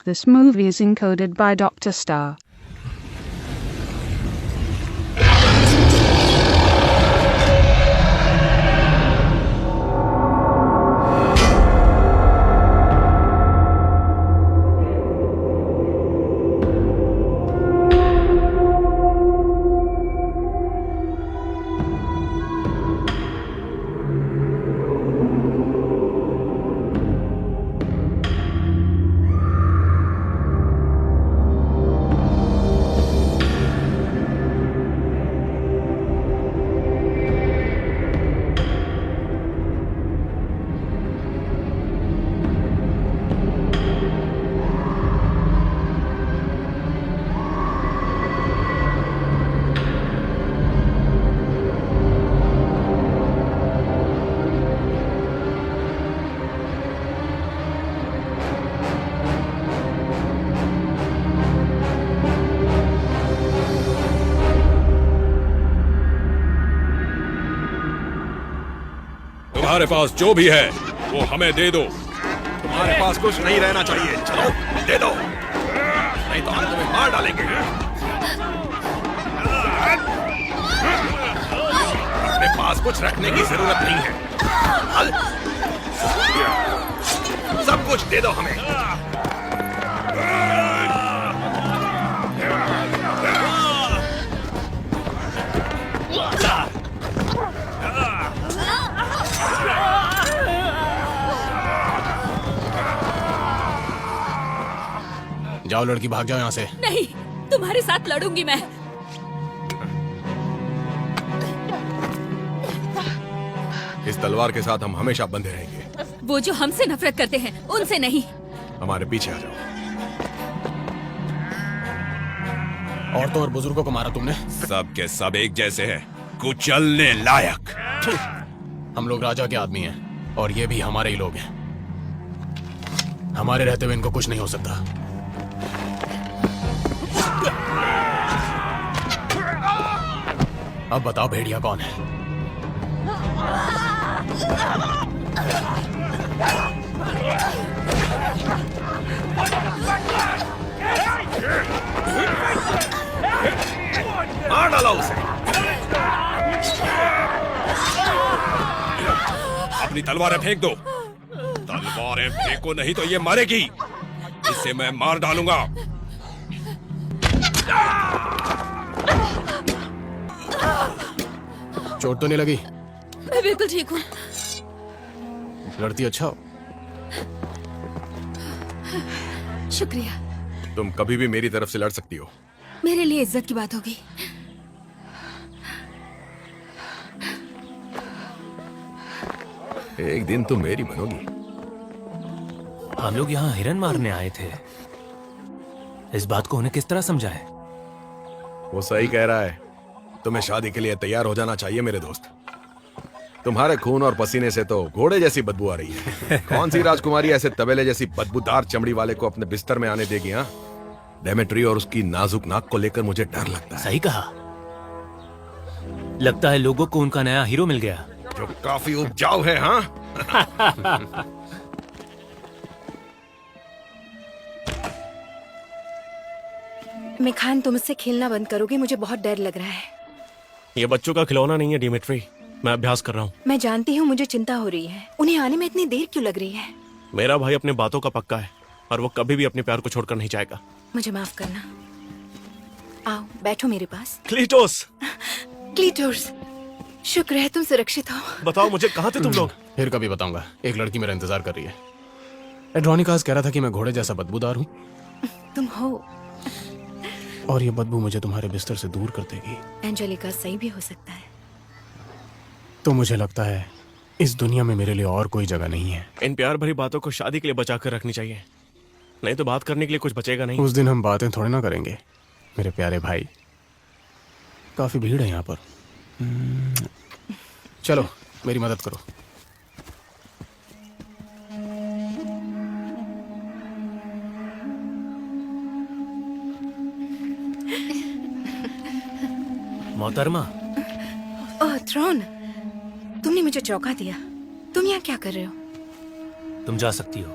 This movie is encoded by Dr. Star. तुम्हारे पास जो भी है वो हमें दे दो। तुम्हारे पास कुछ नहीं रहना चाहिए, चलो दे दो, नहीं तो हम तुम्हें मार डालेंगे। अपने पास कुछ रखने की जरूरत नहीं है, सब कुछ दे दो हमें। जाओ लड़की, भाग जाओ यहाँ से। नहीं, तुम्हारे साथ लड़ूंगी मैं। इस तलवार के साथ हम हमेशा बंधे रहेंगे। वो जो हमसे नफरत करते हैं उनसे नहीं। हमारे पीछे आ जाओ। औरतों और बुजुर्गों को मारा तुमने। सब के सब एक जैसे हैं, कुचलने लायक। हम लोग राजा के आदमी हैं और ये भी हमारे ही लोग हैं। हमारे रहते हुए इनको कुछ नहीं हो सकता। अब बताओ भेड़िया कौन है? मार डालो उसे। अपनी तलवारें फेंक दो। तलवारें फेंको नहीं तो ये मरेगी। इसे मैं मार डालूंगा। चोट तो नहीं लगी? मैं बिल्कुल ठीक हूँ। लड़ती अच्छा हो। शुक्रिया। तुम कभी भी मेरी तरफ से लड़ सकती हो। मेरे लिए इज्जत की बात होगी। एक दिन तुम मेरी बनोगी। हम लोग यहाँ हिरन मारने आए थे। इस बात को उन्हें किस तरह समझाए? वो सही कह रहा है। तुम्हें शादी के लिए तैयार हो जाना चाहिए मेरे दोस्त। तुम्हारे खून और पसीने से तो घोड़े जैसी बदबू आ रही है। कौन सी राजकुमारी ऐसे तबेले जैसी बदबूदार चमड़ी वाले को अपने बिस्तर में आने देगी? हाँ, डेमेट्री और उसकी नाजुक नाक को लेकर मुझे डर लगता है। सही कहा। लगता है लोगों को उनका नया हीरो मिल गया, जो काफी उपजाऊ है। हाँ मिखान, तुम मुझसे खेलना बंद करोगे? मुझे बहुत डर लग रहा है। ये बच्चों का खिलौना नहीं है डिमिट्री, मैं अभ्यास कर रहा हूँ। मैं जानती हूँ, मुझे चिंता हो रही है। उन्हें आने में इतनी देर क्यों लग रही है? मेरा भाई अपने बातों का पक्का है और वो कभी भी अपने प्यार को छोड़कर नहीं जाएगा। मुझे माफ करना। आओ बैठो मेरे पास। क्लीटोस। क्लीटोस, शुक्र है तुम सुरक्षित हो। बताओ मुझे, कहाँ थे तुम लोग? फिर कभी बताऊंगा। एक लड़की मेरा इंतजार कर रही है। एड्रोनिकास कह रहा था कि मैं घोड़े जैसा बदबूदार हूँ तुम हो, और ये बदबू मुझे तुम्हारे बिस्तर से दूर कर देगी। एंजेलिका सही भी हो सकता है। तो मुझे लगता है इस दुनिया में मेरे लिए और कोई जगह नहीं है। इन प्यार भरी बातों को शादी के लिए बचा कर रखनी चाहिए, नहीं तो बात करने के लिए कुछ बचेगा नहीं। उस दिन हम बातें थोड़े ना करेंगे मेरे प्यारे भाई। काफी भीड़ है यहाँ पर। चलो मेरी मदद करो। मोहतरमा। ओह थ्रोन, तुमने मुझे चौंका दिया। तुम यहाँ क्या कर रहे हो? तुम जा सकती हो।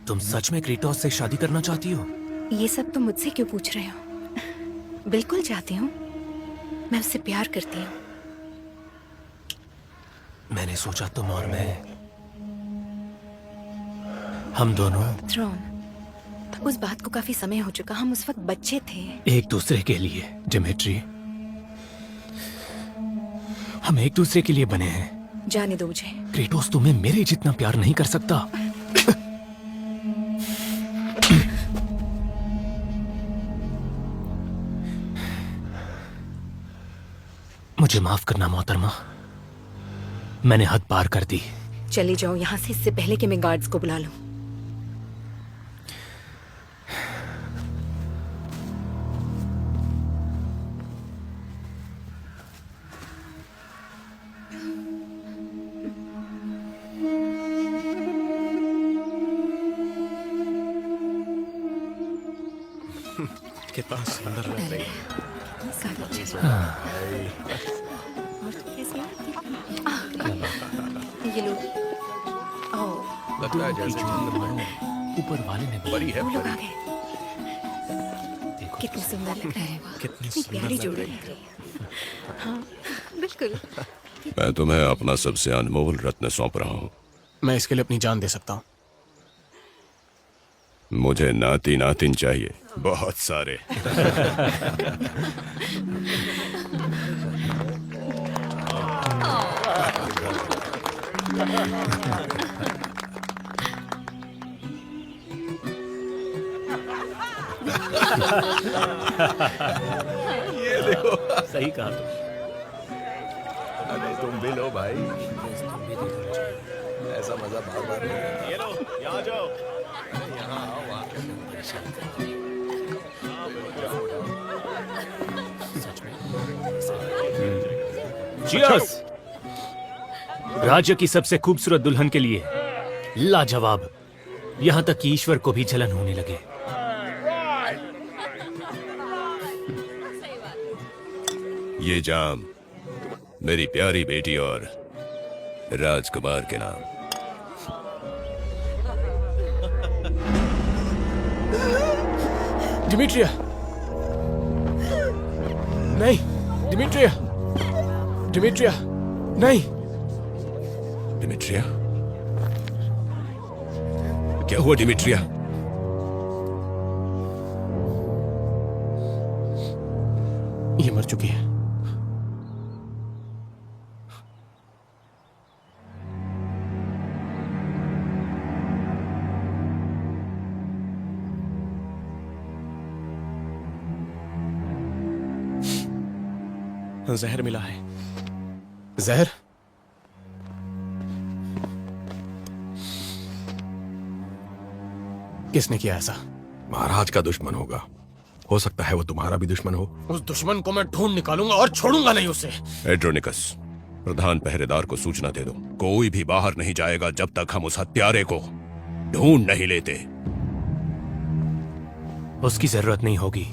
तुम सच में क्रेटोस से शादी करना चाहती हो? ये सब तुम मुझसे क्यों पूछ रहे हो? बिल्कुल चाहती हूँ। मैं उससे प्यार करती हूँ। मैंने सोचा तुम और मैं, हम दोनों थ्रोन, उस बात को काफी समय हो चुका। हम उस वक्त बच्चे थे। एक दूसरे के लिए, डिमिट्री। हम एक दूसरे के लिए बने हैं। जाने दो मुझे। क्रेटोस तुम्हें मेरे जितना प्यार नहीं कर सकता। मुझे माफ करना मोहतरमा, मैंने हद पार कर दी। चले जाओ यहाँ से, इससे पहले कि मैं गार्ड्स को बुला लूं। कितना सुंदर लग रही है। ये लो। ओह, लगता है जैसे चंद्रमा है। ऊपर वाले ने परी है, वो लोग परी। आ गए। कितनी सुंदर लग रहा है। कितनी कितनी सुंदर प्यारी लग जोड़ी रही लग रही है। हाँ, बिल्कुल। मैं तुम्हें अपना सबसे अनमोल रत्न सौंप रहा हूँ। मैं इसके लिए अपनी जान दे सकता हूँ। मुझे नाती नातिन चाहिए, बहुत सारे। ये देखो। सही कहा अरे तुम भी लो भाई, ऐसा मजा बार बार नहीं आता। ये लो, यहाँ जाओ। Cheers! राज्य की सबसे खूबसूरत दुल्हन के लिए लाजवाब, यहां तक कि ईश्वर को भी जलन होने लगे। ये जाम मेरी प्यारी बेटी और राजकुमार के नाम। डिमिट्रिया, नहीं, डिमिट्रिया, डिमिट्रिया, नहीं। डिमिट्रिया, क्या हुआ डिमिट्रिया? ये मर चुकी है। जहर मिला है। जहर? किसने किया ऐसा? महाराज का दुश्मन होगा। हो सकता है वो तुम्हारा भी दुश्मन हो। उस दुश्मन को मैं ढूंढ निकालूंगा और छोड़ूंगा नहीं उसे। एड्रोनिकस, प्रधान पहरेदार को सूचना दे दो। कोई भी बाहर नहीं जाएगा जब तक हम उस हत्यारे को ढूंढ नहीं लेते। उसकी जरूरत नहीं होगी।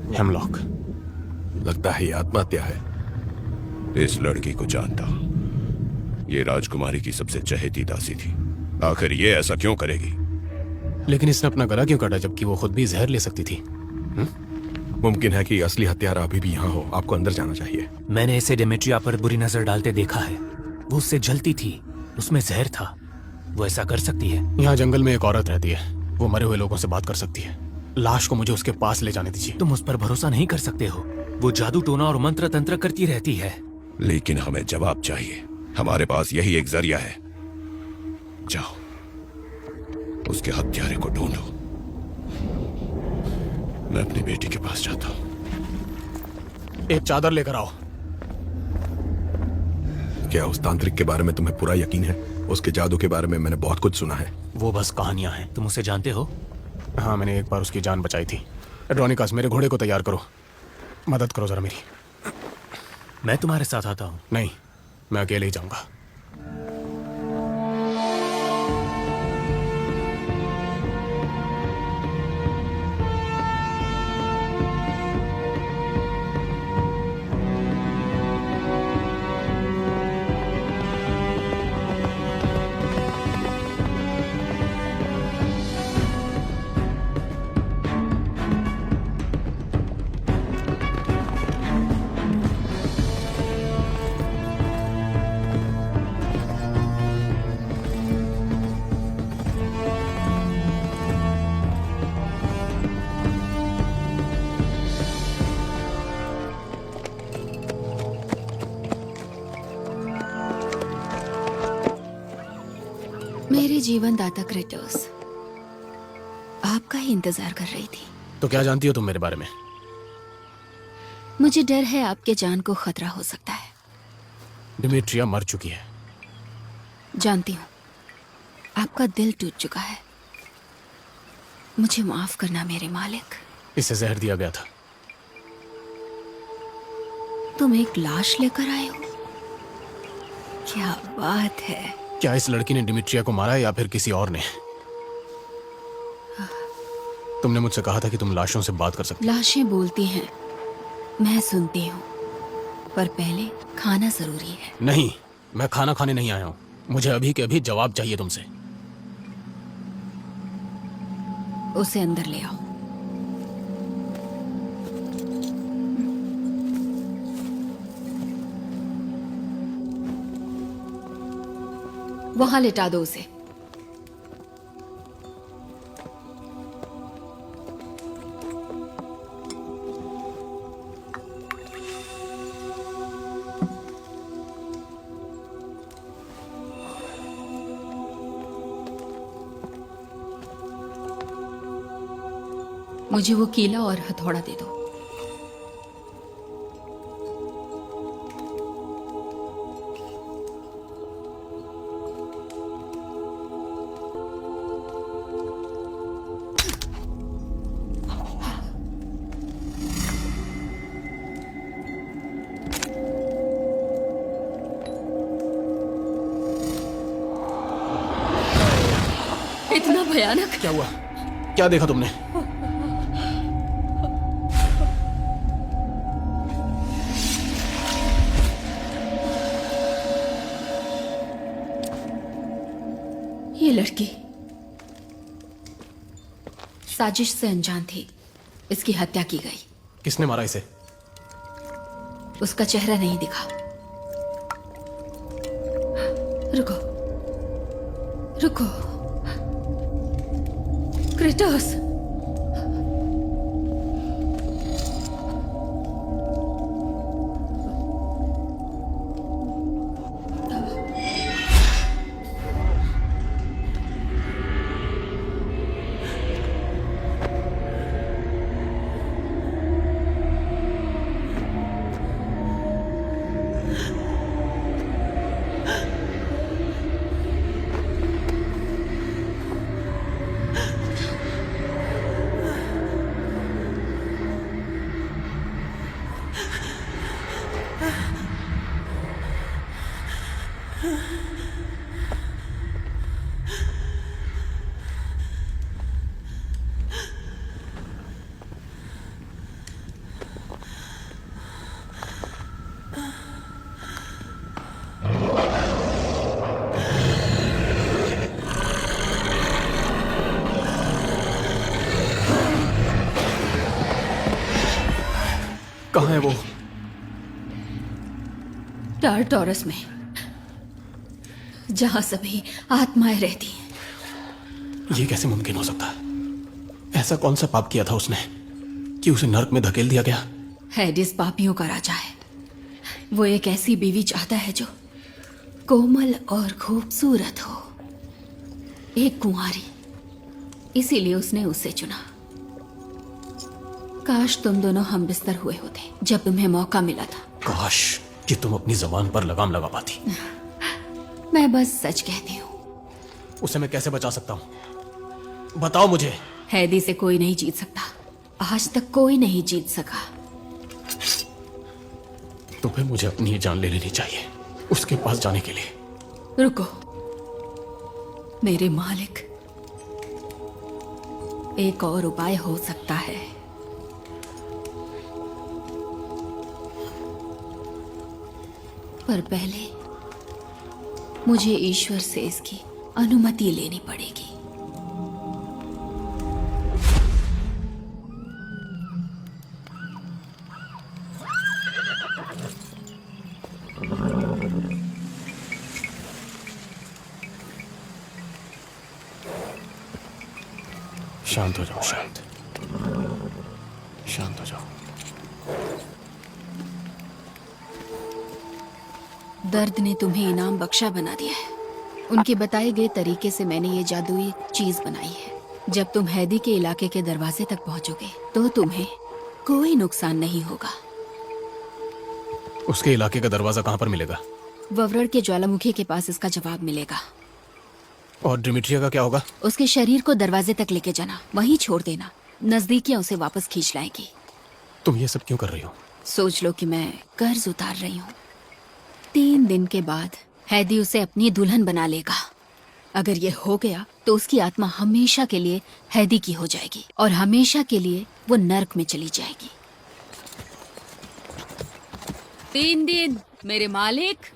हेमलॉक, लगता है ये आत्महत्या है। इस लड़की को जानता। ये राजकुमारी की सबसे चहेती दासी थी। आखिर ये ऐसा क्यों करेगी? लेकिन इसने अपना गला क्यों काटा जबकि वो खुद भी जहर ले सकती थी? मुमकिन है कि असली हत्यारा अभी भी यहाँ हो। आपको अंदर जाना चाहिए। मैंने इसे डिमिट्रिया पर बुरी नजर डालते देखा है। वो उससे जलती थी, उसमें जहर था। वो ऐसा कर सकती है। यहाँ जंगल में एक औरत रहती है, वो मरे हुए लोगों से बात कर सकती है। लाश को मुझे उसके पास ले जाने दीजिए। तुम उस पर भरोसा नहीं कर सकते हो। वो जादू टोना और मंत्र तंत्र करती रहती है। लेकिन हमें जवाब चाहिए। हमारे पास यही एक जरिया है। जाओ, उसके हत्यारे को ढूंढो। मैं अपनी बेटी के पास जाता हूं। एक चादर लेकर आओ। क्या उस तांत्रिक के बारे में तुम्हें पूरा यकीन है? उसके जादू के बारे में मैंने बहुत कुछ सुना है। वो बस कहानियां हैं। तुम उसे जानते हो? हाँ, मैंने एक बार उसकी जान बचाई थी। एड्रोनिकस, मेरे घोड़े को तैयार करो। मदद करो जरा मेरी। मैं तुम्हारे साथ आता हूँ। नहीं, मैं अकेले ही जाऊंगा। जीवन दाता क्रेटोस, आपका ही इंतजार कर रही थी। तो क्या जानती हो तुम मेरे बारे में? मुझे डर है आपके जान को खतरा हो सकता है। डिमिट्रिया मर चुकी है। जानती हूँ, आपका दिल टूट चुका है। मुझे माफ करना मेरे मालिक। इसे जहर दिया गया था। तुम एक लाश लेकर आए हो? क्या बात है। क्या इस लड़की ने डिमिट्रिया को मारा है या फिर किसी और ने? तुमने मुझसे कहा था कि तुम लाशों से बात कर सकती हो। लाशें बोलती हैं, मैं सुनती हूँ, पर पहले खाना जरूरी है। नहीं, मैं खाना खाने नहीं आया हूं। मुझे अभी के अभी जवाब चाहिए तुमसे। उसे अंदर ले आओ। वहां लिटा दो उसे। मुझे वो कीला और हथौड़ा दे दो। इतना भयानक। क्या हुआ? क्या देखा तुमने? ये लड़की साजिश से अनजान थी। इसकी हत्या की गई। किसने मारा इसे? उसका चेहरा नहीं दिखा। रुको रुको, क्रेटोस। कहाँ है वो? टारटोरस में, जहां सभी आत्माएं रहती हैं। ये कैसे मुमकिन हो सकता है? ऐसा कौन सा पाप किया था उसने कि उसे नर्क में धकेल दिया गया? हैडिस पापियों का राजा है। वो एक ऐसी बीवी चाहता है जो कोमल और खूबसूरत हो, एक कुंवारी। इसीलिए उसने उसे चुना। काश तुम दोनों हम बिस्तर हुए होते जब तुम्हें मौका मिला था। काश कि तुम अपनी जबान पर लगाम लगा पाती। मैं बस सच कहती हूँ। उसे मैं कैसे बचा सकता हूँ? बताओ मुझे। हैदी से कोई नहीं जीत सकता। आज तक कोई नहीं जीत सका। तुम्हें मुझे अपनी ये जान ले लेनी चाहिए उसके पास जाने के लिए। रुको मेरे मालिक, एक और उपाय हो सकता है। पर पहले मुझे ईश्वर से इसकी अनुमति लेनी पड़ेगी। शांत हो जाओ, शांत शांत हो जाओ। दर्द ने तुम्हें इनाम बख्शा बना दिया है। उनके बताए गए तरीके से मैंने ये जादुई चीज बनाई है। जब तुम हैदी के इलाके के दरवाजे तक पहुंचोगे तो तुम्हें कोई नुकसान नहीं होगा। उसके इलाके का दरवाजा कहाँ पर मिलेगा? ववरड़ के ज्वालामुखी के पास इसका जवाब मिलेगा। और डिमिट्रिया का क्या होगा? उसके शरीर को दरवाजे तक लेके जाना, वहीं छोड़ देना। नजदीकियां उसे वापस खींच लाएंगी। तुम ये सब क्यों कर रही हो? सोच लो कि मैं कर्ज उतार रही हूँ। 3 दिन के बाद हैदी उसे अपनी दुल्हन बना लेगा। अगर ये हो गया तो उसकी आत्मा हमेशा के लिए हैदी की हो जाएगी और हमेशा के लिए वो नर्क में चली जाएगी। 3 दिन मेरे मालिक।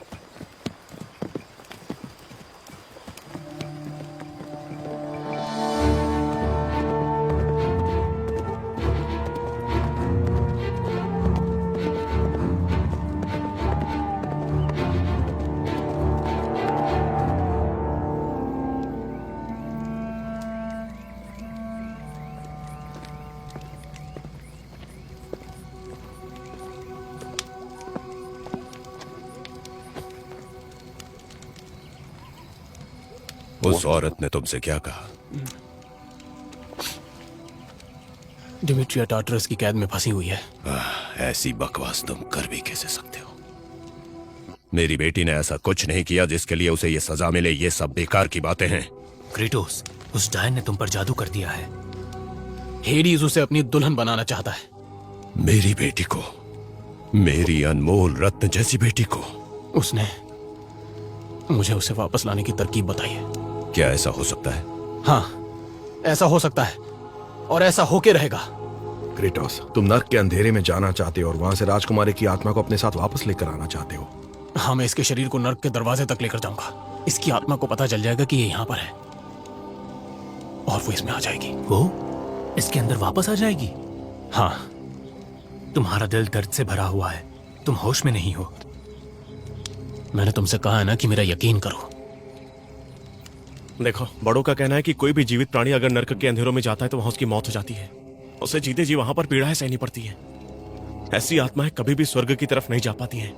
उस औरत ने तुमसे क्या कहा? डिमिट्रिया टार्टरस की कैद में फंसी हुई है। ऐसी बकवास तुम कर भी कैसे सकते हो? मेरी बेटी ने ऐसा कुछ नहीं किया जिसके लिए उसे ये सजा मिले। ये सब बेकार की बातें हैं। क्रेटोस, उस डायन ने तुम पर जादू कर दिया है। हेडीज उसे अपनी दुल्हन बनाना चाहता है। मेरी बेटी को, मेरी अनमोल रत्न जैसी बेटी को। उसने मुझे उसे वापस लाने की तरकीब बताई है। क्या ऐसा हो सकता है? हाँ, ऐसा हो सकता है और ऐसा होके रहेगा। क्रेटोस, तुम नर्क के अंधेरे में जाना चाहते हो और वहां से राजकुमारी की आत्मा को अपने साथ वापस लेकर आना चाहते हो। हाँ, मैं इसके शरीर को नर्क के दरवाजे तक लेकर जाऊंगा। इसकी आत्मा को पता चल जाएगा कि ये यहाँ पर है और वो इसमें आ जाएगी। वो इसके अंदर वापस आ जाएगी? हाँ। तुम्हारा दिल दर्द से भरा हुआ है, तुम होश में नहीं हो। मैंने तुमसे कहा है ना कि मेरा यकीन करो। देखो, बड़ों का कहना है कि कोई भी जीवित प्राणी अगर नर्क के अंधेरों में जाता है तो वहां उसकी मौत हो जाती है। उसे जीते जी वहां पर पीड़ाएं सहनी पड़ती है। ऐसी आत्माएं कभी भी स्वर्ग की तरफ नहीं जा पाती हैं।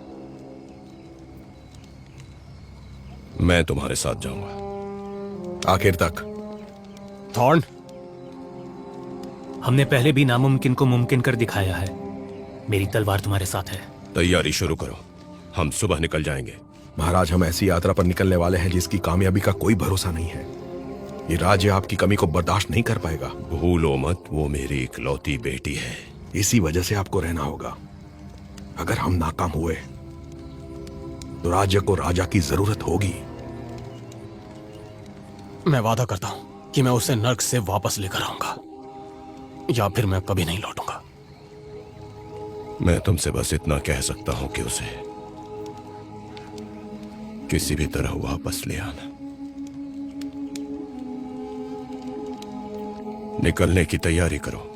मैं तुम्हारे साथ जाऊंगा आखिर तक। थॉर्न, हमने पहले भी नामुमकिन को मुमकिन कर दिखाया है। मेरी तलवार तुम्हारे साथ है। तैयारी शुरू करो, हम सुबह निकल जाएंगे। महाराज, हम ऐसी यात्रा पर निकलने वाले हैं जिसकी कामयाबी का कोई भरोसा नहीं है। ये राज्य आपकी कमी को बर्दाश्त नहीं कर पाएगा। भूलो मत, वो मेरी इकलौती बेटी है। इसी वजह से आपको रहना होगा। अगर हम नाकाम हुए तो राज्य को राजा की जरूरत होगी। मैं वादा करता हूं कि मैं उसे नर्क से वापस लेकर आऊंगा या फिर मैं कभी नहीं लौटूंगा। मैं तुमसे बस इतना कह सकता हूं कि उसे किसी भी तरह वापस ले आना। निकलने की तैयारी करो।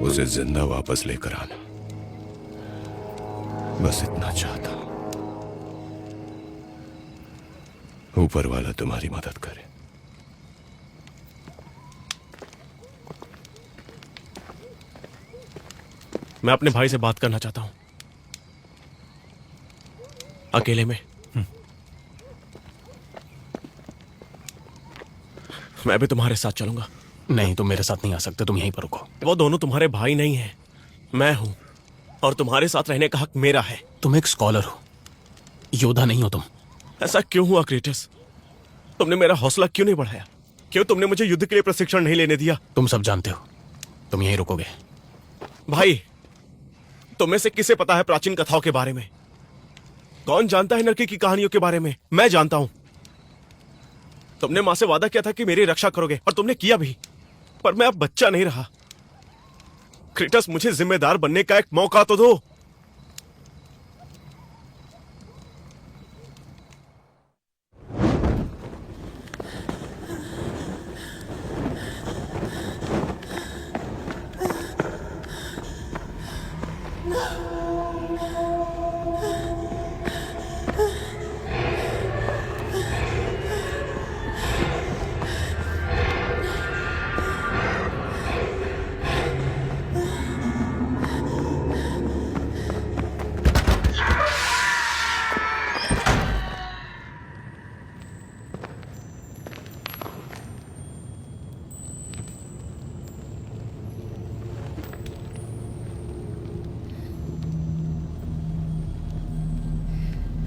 उसे जिंदा वापस लेकर आना, बस इतना चाहता हूं। ऊपर वाला तुम्हारी मदद करे। मैं अपने भाई से बात करना चाहता हूं, अकेले में। मैं भी तुम्हारे साथ चलूंगा। नहीं, तुम मेरे साथ नहीं आ सकते। तुम यहीं पर रुको। वो दोनों तुम्हारे भाई नहीं हैं, मैं हूं, और तुम्हारे साथ रहने का हक मेरा है। तुम एक स्कॉलर हो, योद्धा नहीं हो तुम। ऐसा क्यों हुआ क्रेटस? तुमने मेरा हौसला क्यों नहीं बढ़ाया? क्यों तुमने मुझे युद्ध के लिए प्रशिक्षण नहीं लेने दिया? तुम सब जानते हो, तुम यहीं रुकोगे। भाई, तुम्हें से किसे पता है प्राचीन कथाओं के बारे में? कौन जानता है नरकी की कहानियों के बारे में? मैं जानता हूं। तुमने मां से वादा किया था कि मेरी रक्षा करोगे और तुमने किया भी, पर मैं अब बच्चा नहीं रहा। क्रेटस, मुझे जिम्मेदार बनने का एक मौका तो दो।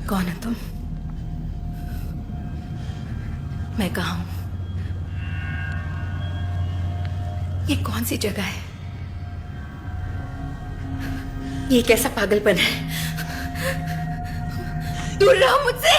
कौन है तुम? मैं कहाँ हूं? ये कौन सी जगह है? ये कैसा पागलपन है? दूर रहो मुझसे।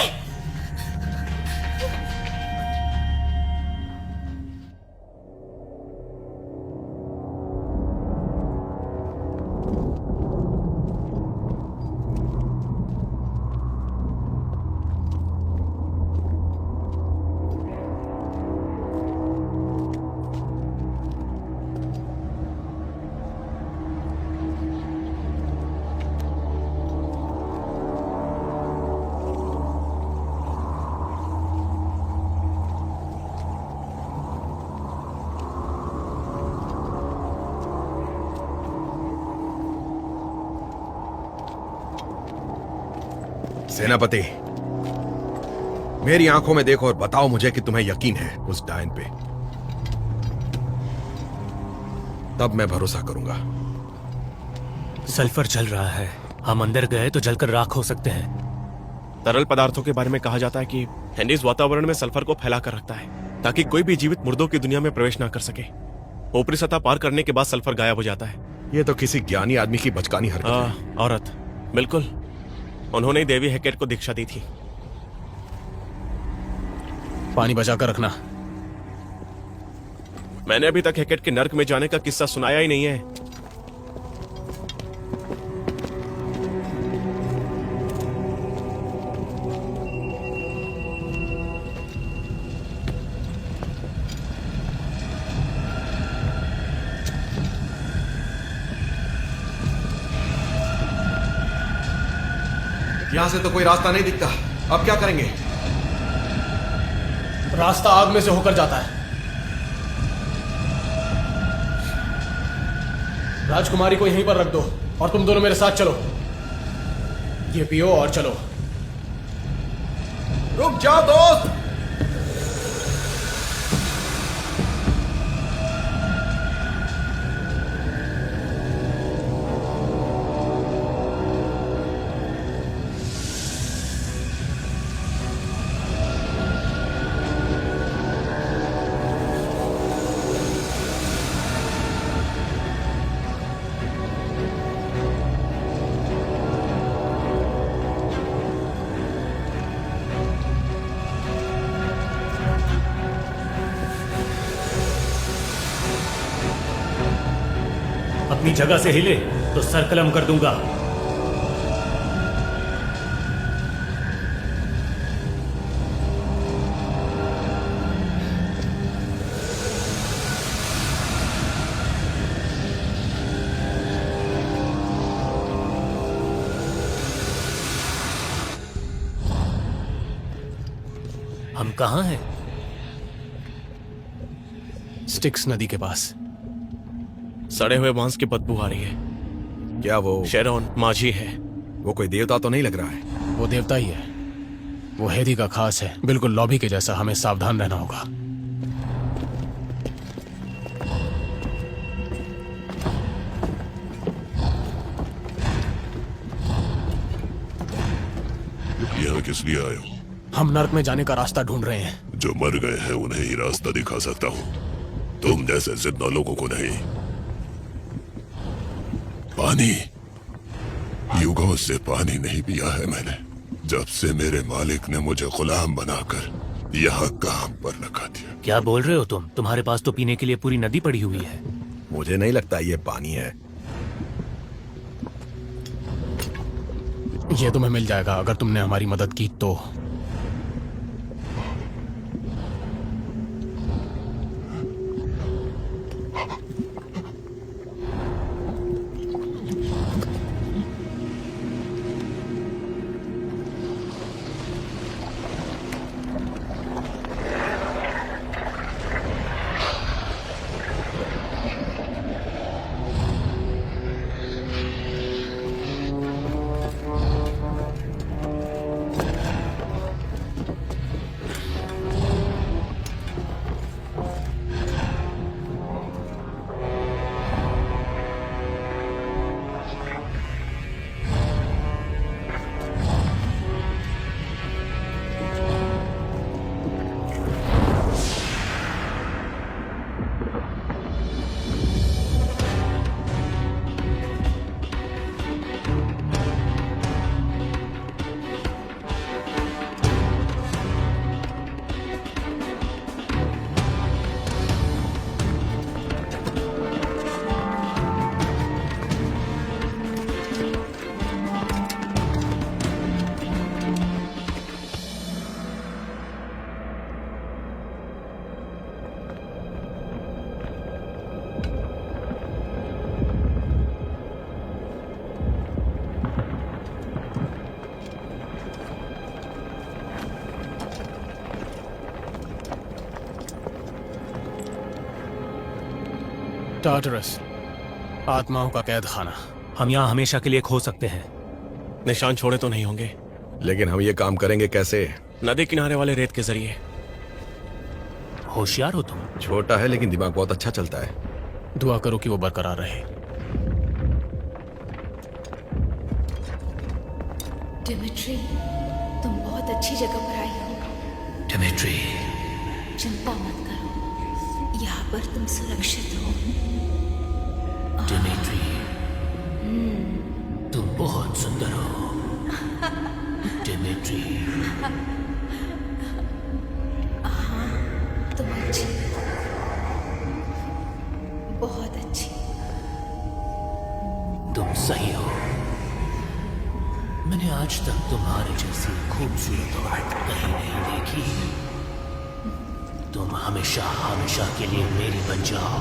सेनापति, मेरी आंखों में देखो और बताओ मुझे कि तुम्हें यकीन है उस डायन पे। तब मैं भरोसा करूंगा। सल्फर जल रहा है, हम अंदर गए तो जलकर राख हो सकते हैं। तरल पदार्थों के बारे में कहा जाता है कि हैंडीज वातावरण में सल्फर को फैला कर रखता है ताकि कोई भी जीवित मुर्दों की दुनिया में प्रवेश ना कर सके। ऊपरी सतह पार करने के बाद सल्फर गायब हो जाता है। ये तो किसी ज्ञानी आदमी की बचकानी हरकत है। औरत, बिल्कुल, उन्होंने ही देवी हेकेट को दीक्षा दी थी। पानी बचा कर रखना। मैंने अभी तक हेकेट के नर्क में जाने का किस्सा सुनाया ही नहीं है। यहां से तो कोई रास्ता नहीं दिखता। अब क्या करेंगे? रास्ता आग में से होकर जाता है। राजकुमारी को यहीं पर रख दो और तुम दोनों मेरे साथ चलो। ये पियो और चलो। रुक जाओ दोस्त। अपनी जगह से हिले तो सर कलम कर दूंगा। हम कहाँ हैं? स्टिक्स नदी के पास। सड़े हुए मांस की बदबू आ रही है। क्या वो शेरोन माझी है? वो कोई देवता तो नहीं लग रहा है? वो देवता ही है। वो हेदी का खास है, बिल्कुल लॉबी के जैसा। हमें सावधान रहना होगा। यहाँ किस लिए आए हो? हम नर्क में जाने का रास्ता ढूंढ रहे हैं। जो मर गए हैं उन्हें ही रास्ता दिखा सकता हूँ, तुम जैसे जिंदा लोगों को नहीं। पानी, युगों से पानी नहीं पिया है मैंने, जब से मेरे मालिक ने मुझे गुलाम बनाकर यहाँ काम पर लगा दिया। क्या बोल रहे हो तुम? तुम्हारे पास तो पीने के लिए पूरी नदी पड़ी हुई है। मुझे नहीं लगता ये पानी है। ये तुम्हें मिल जाएगा अगर तुमने हमारी मदद की तो। टार्टरस, आत्माओं का कैद खाना। हम यहाँ हमेशा के लिए खो सकते हैं। निशान छोड़े तो नहीं होंगे, लेकिन हम ये काम करेंगे कैसे? नदी किनारे वाले रेत के जरिए। होशियार हो तुम। छोटा है लेकिन दिमाग बहुत अच्छा चलता है। दुआ करो कि वो बरकरार रहे। डिमिट्री, तुम बहुत अच्छी जगह पर आई हो। डिमिट्री, चिंता मत करो, यहाँ पर तुम सुरक्षित हो। डिमिट्री, तुम बहुत सुंदर हो। डिमिट्री, तुम अच्छी, बहुत अच्छी। तुम सही हो। मैंने आज तक तुम्हारे जैसी खूबसूरत औरत कहीं नहीं देखी। तुम हमेशा हमेशा के लिए मेरी बन जाओ।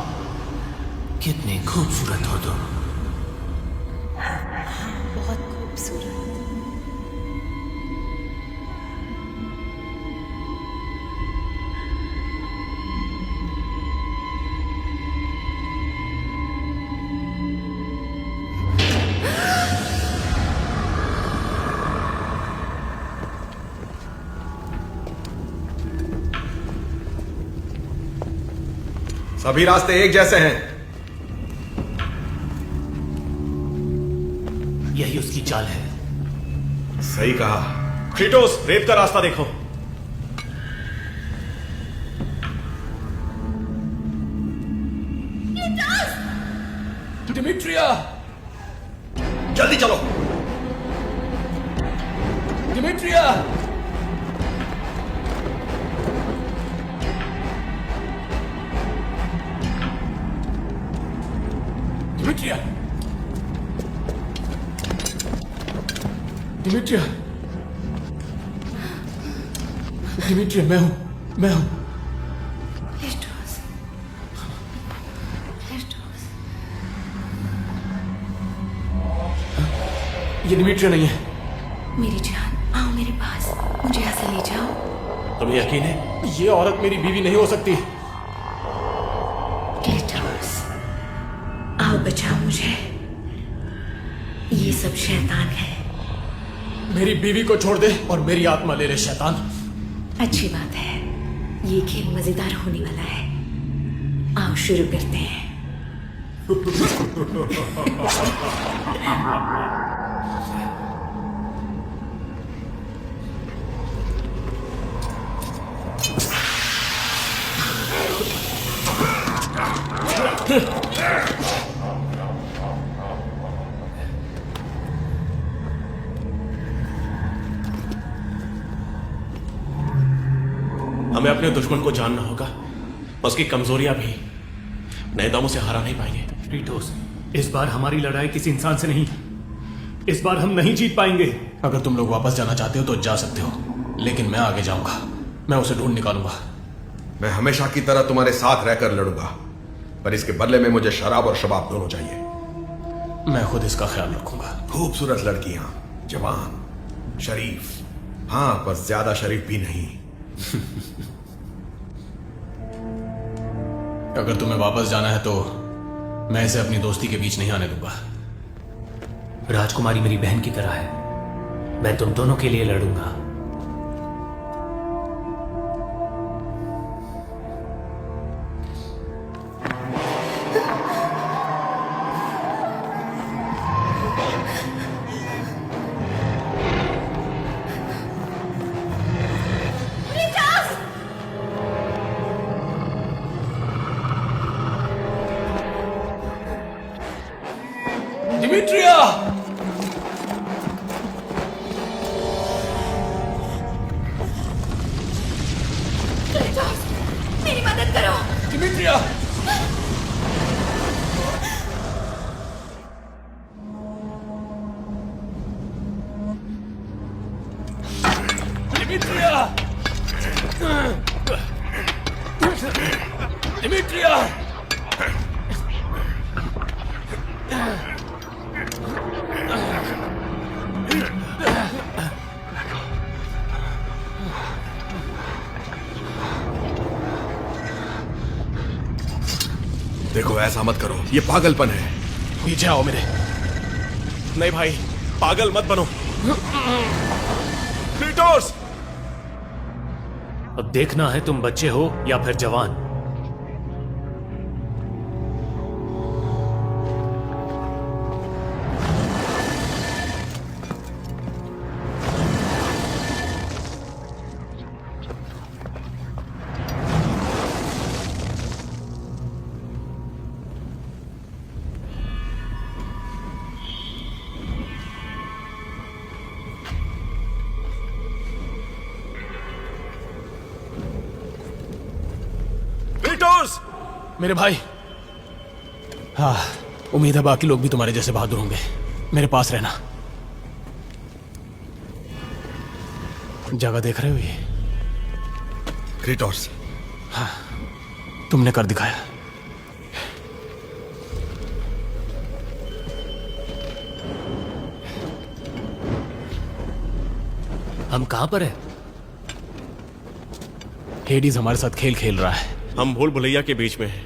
कितनी खूबसूरत हो तुम। बहुत खूबसूरत। सभी रास्ते एक जैसे हैं। यही उसकी चाल है। सही कहा। क्रीटोस, रेत का रास्ता देखो। डिमिट्रिया, जल्दी चलो। डिमिट्रिया, डिमिट्रिया, डिमिट्रिया, डिमिट्रिया, मैं हूं। लेटोस, लेटोस। ये डिमिट्रिया नहीं है। मेरी जान, आओ मेरे पास, मुझे यहाँ से ले जाओ। तुम्हें यकीन है? ये औरत मेरी बीवी नहीं हो सकती। लेटोस, आओ बचाओ मुझे। ये सब शैतान है। मेरी बीवी को छोड़ दे और मेरी आत्मा ले ले शैतान। अच्छी बात है, ये खेल मजेदार होने वाला है। आओ शुरू करते हैं। हमें अपने दुश्मन को जानना होगा, उसकी कमजोरियां भी। नए दमों से हारा नहीं पाएंगे। क्रीटोस, इस बार हमारी लड़ाई किसी इंसान से नहीं। इस बार हम नहीं जीत पाएंगे। अगर तुम लोग वापस जाना चाहते हो तो जा सकते हो, लेकिन मैं आगे जाऊंगा। मैं उसे ढूंढ निकालूंगा। मैं हमेशा की तरह तुम्हारे साथ रहकर लड़ूंगा, पर इसके बदले में मुझे शराब और शबाब दोनों चाहिए। मैं खुद इसका ख्याल रखूंगा। खूबसूरत लड़कियां, जवान, शरीफ। हाँ, पर ज्यादा शरीफ भी नहीं। अगर तुम्हें वापस जाना है तो मैं इसे अपनी दोस्ती के बीच नहीं आने दूंगा। राजकुमारी मेरी बहन की तरह है। मैं तुम दोनों के लिए लड़ूंगा। डिमिट्रिया! मेरी मदद करो। डिमिट्रिया! डिमिट्रिया! डिमिट्रिया! ऐसा मत करो, ये पागलपन है। पीछे आओ मेरे। नहीं भाई, पागल मत बनो। क्रेटोस! अब देखना है तुम बच्चे हो या फिर जवान। क्रेटोस! मेरे भाई, हाँ, उम्मीद है बाकी लोग भी तुम्हारे जैसे बहादुर होंगे। मेरे पास रहना। जगह देख रहे हो ये? क्रेटोस, तुमने कर दिखाया। हम कहां पर है? हेडीज हमारे साथ खेल खेल रहा है। हम भूल भुलैया के बीच में हैं।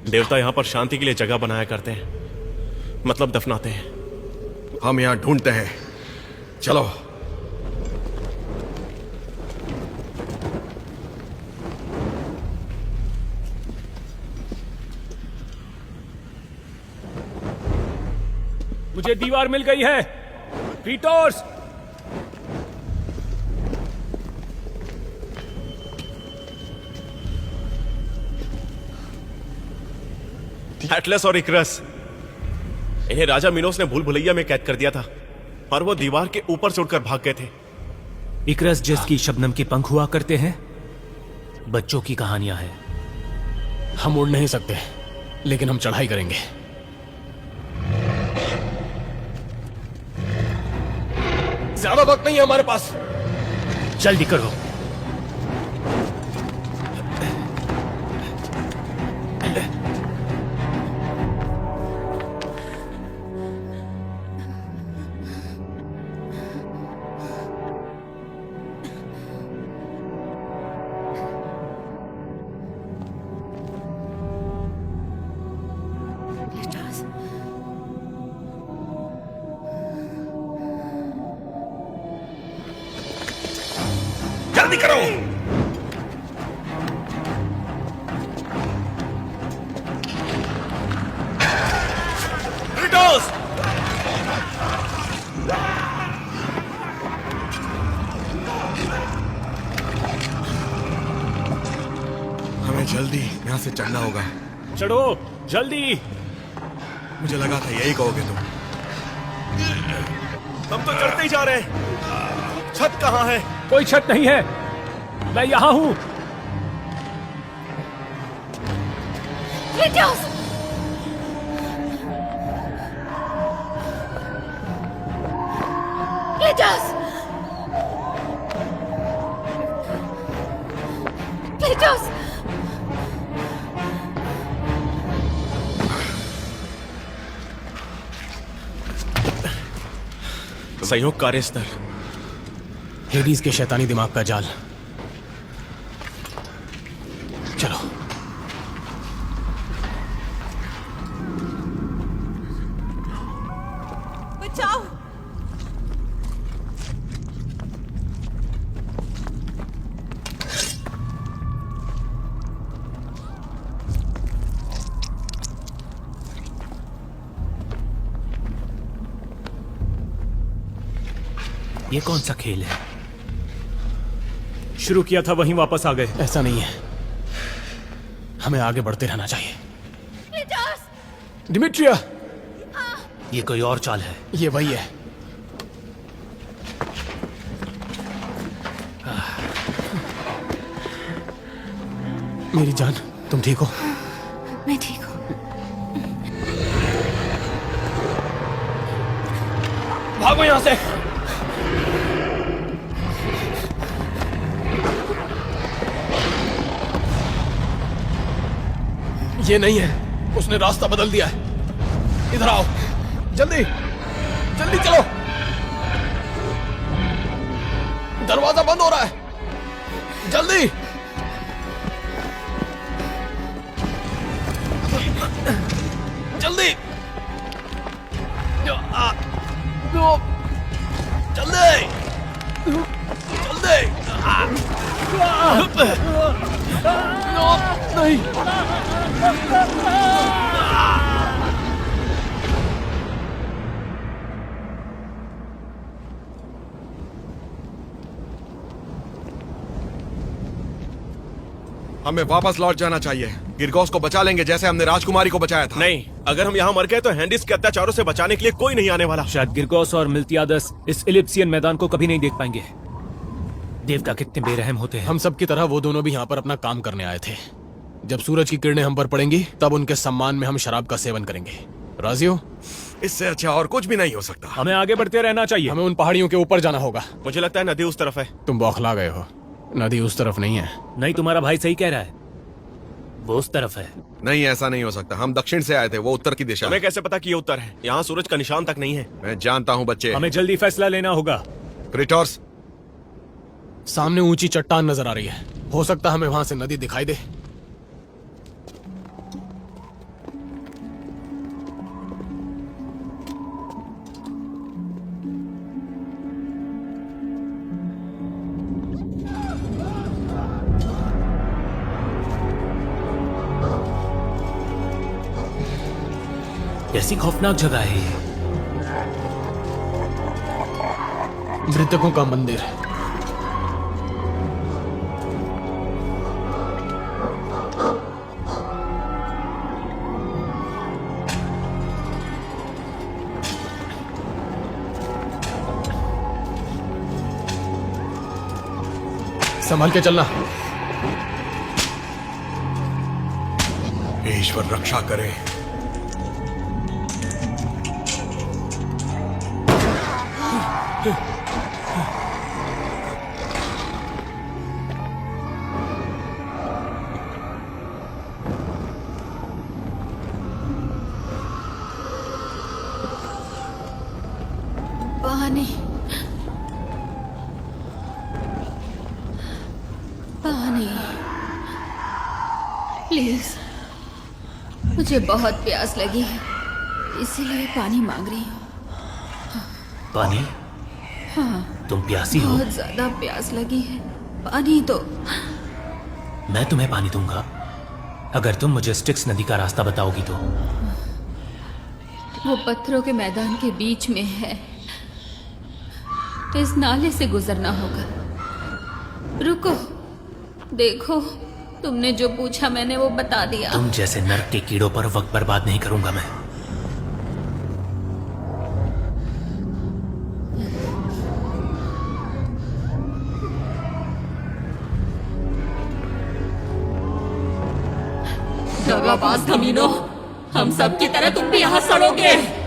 देवता यहाँ पर शांति के लिए जगह बनाया करते हैं, मतलब दफनाते हैं। हम यहां ढूंढते हैं, चलो। मुझे दीवार मिल गई है। क्रेटोस! एटलस और इकरस, इन्हें राजा मिनोस ने भूल भुलैया में कैद कर दिया था और वो दीवार के ऊपर से उड़कर भाग गए थे। इकरस जिसकी शबनम के पंख हुआ करते हैं, बच्चों की कहानियां हैं। हम उड़ नहीं सकते, लेकिन हम चढ़ाई करेंगे। ज्यादा वक्त नहीं है हमारे पास। जल्दी करो। जल्दी करो। क्रेटोस! हमें जल्दी यहां से चढ़ना होगा। चढ़ो जल्दी। मुझे लगा था यही कहोगे तुम। हम तो चढ़ते ही जा रहे हैं। छत कहां है? कोई छत नहीं है, मैं यहां हूं। क्रेटोस! क्रेटोस! क्रेटोस! संयोग कार्यस्तर। हेडीज के शैतानी दिमाग का जाल। चलो। बचाओ! ये कौन सा खेल है? शुरू किया था वहीं वापस आ गए। ऐसा नहीं है, हमें आगे बढ़ते रहना चाहिए। क्रेटोस! डिमिट्रिया, ये कोई और चाल है। ये वही है। मेरी जान, तुम ठीक हो? मैं ठीक हूँ। भागो यहां से। ये नहीं है, उसने रास्ता बदल दिया है। इधर आओ, जल्दी जल्दी चलो। दरवाजा बंद हो रहा है, जल्दी। हमें वापस लौट जाना चाहिए। गिरगोस को बचा लेंगे जैसे हमने राजकुमारी को बचाया था। नहीं, अगर हम यहाँ मर गए तो हैंडिस के अत्याचारों से बचाने के लिए कोई नहीं आने वाला। शायद गिरगोस और मिल्तियादस इस इलिप्सियन मैदान को कभी नहीं देख पाएंगे। देवता कितने बेरहम होते हैं। हम सब की तरह वो दोनों भी यहाँ पर अपना काम करने आए थे। जब सूरज की किरणें हम पर पड़ेंगी तब उनके सम्मान में हम शराब का सेवन करेंगे। राजी हो? इससे अच्छा और कुछ भी नहीं हो सकता। हमें आगे बढ़ते रहना चाहिए। हमें उन पहाड़ियों के ऊपर जाना होगा। मुझे लगता है नदी उस तरफ है। तुम बौखला गए हो, नदी उस तरफ नहीं है। नहीं, तुम्हारा भाई सही कह रहा है, वो उस तरफ है। नहीं, ऐसा नहीं हो सकता। हम दक्षिण से आए थे, वो उत्तर की दिशा। तुम्हें कैसे पता कि ये उत्तर है? यहाँ सूरज का निशान तक नहीं है। मैं जानता हूँ बच्चे। हमें जल्दी फैसला लेना होगा। क्रिटोर्स, सामने ऊंची चट्टान नजर आ रही है, हो सकता है हमें वहां से नदी दिखाई दे। कैसी खौफनाक जगह है ये। मृतकों का मंदिर। संभल के चलना। ईश्वर रक्षा करे। पानी, पानी, प्लीज, मुझे बहुत प्यास लगी है, इसीलिए पानी मांग रही हूँ। पानी? हाँ, तुम प्यासी हो? बहुत ज्यादा प्यास लगी है। पानी तो। मैं तुम्हें पानी दूंगा अगर तुम मुझे स्टिक्स नदी का रास्ता बताओगी तो। वो पत्थरों के मैदान के बीच में है, इस नाले से गुजरना होगा। रुको, देखो, तुमने जो पूछा मैंने वो बता दिया। तुम जैसे नर्क के कीड़ों पर वक्त बर्बाद नहीं करूंगा मैं। दगाबाज कमीनो, हम सब की तरह तुम भी यहाँ सड़ोगे।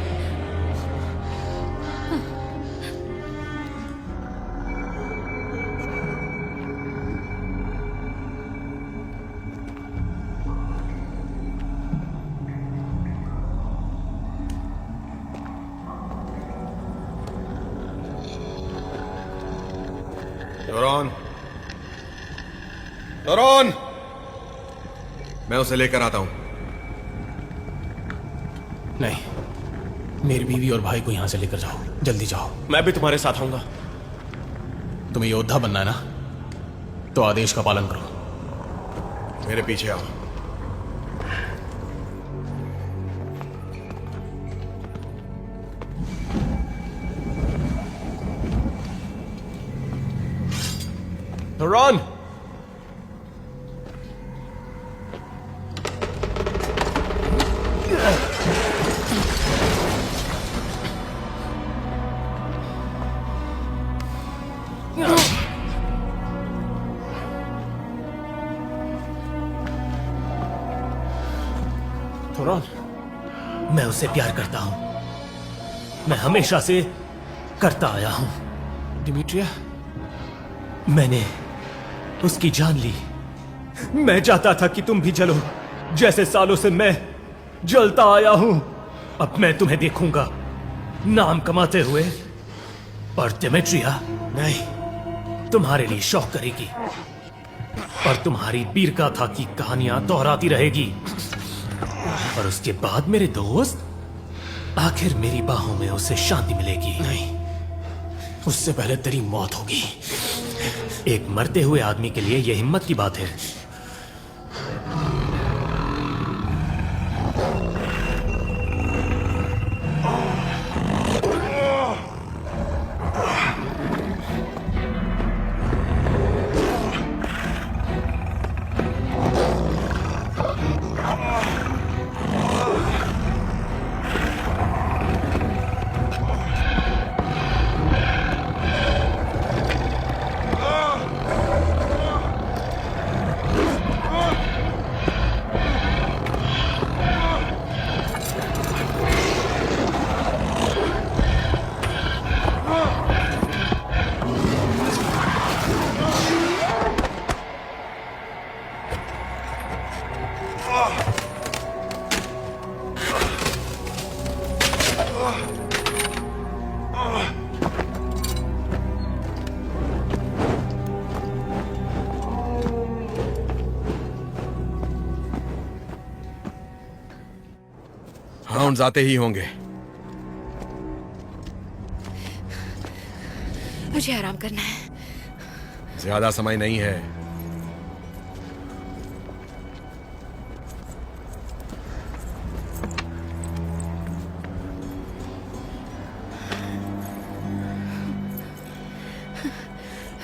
डोरॉन, डोरॉन, मैं उसे लेकर आता हूं। नहीं, मेरी बीवी और भाई को यहां से लेकर जाओ, जल्दी जाओ। मैं भी तुम्हारे साथ आऊंगा। तुम्हें योद्धा बनना है ना, तो आदेश का पालन करो। मेरे पीछे आओ। रॉन, थोरॉन, मैं उससे प्यार करता हूं, मैं हमेशा से करता आया हूं। डिमिट्रिया, मैंने उसकी जान ली। मैं चाहता था कि तुम भी जलो, जैसे सालों से मैं जलता आया हूं। अब मैं तुम्हें देखूंगा नाम कमाते हुए, और डिमिट्रिया नहीं, तुम्हारे लिए शौक करेगी और तुम्हारी वीर गाथा की कहानियां दोहराती रहेगी। और उसके बाद मेरे दोस्त, आखिर मेरी बाहों में उसे शांति मिलेगी। नहीं, उससे पहले तेरी मौत होगी। एक मरते हुए आदमी के लिए यह हिम्मत की बात है। हाउंड्स आते ही होंगे। मुझे आराम करना है। ज्यादा समय नहीं है।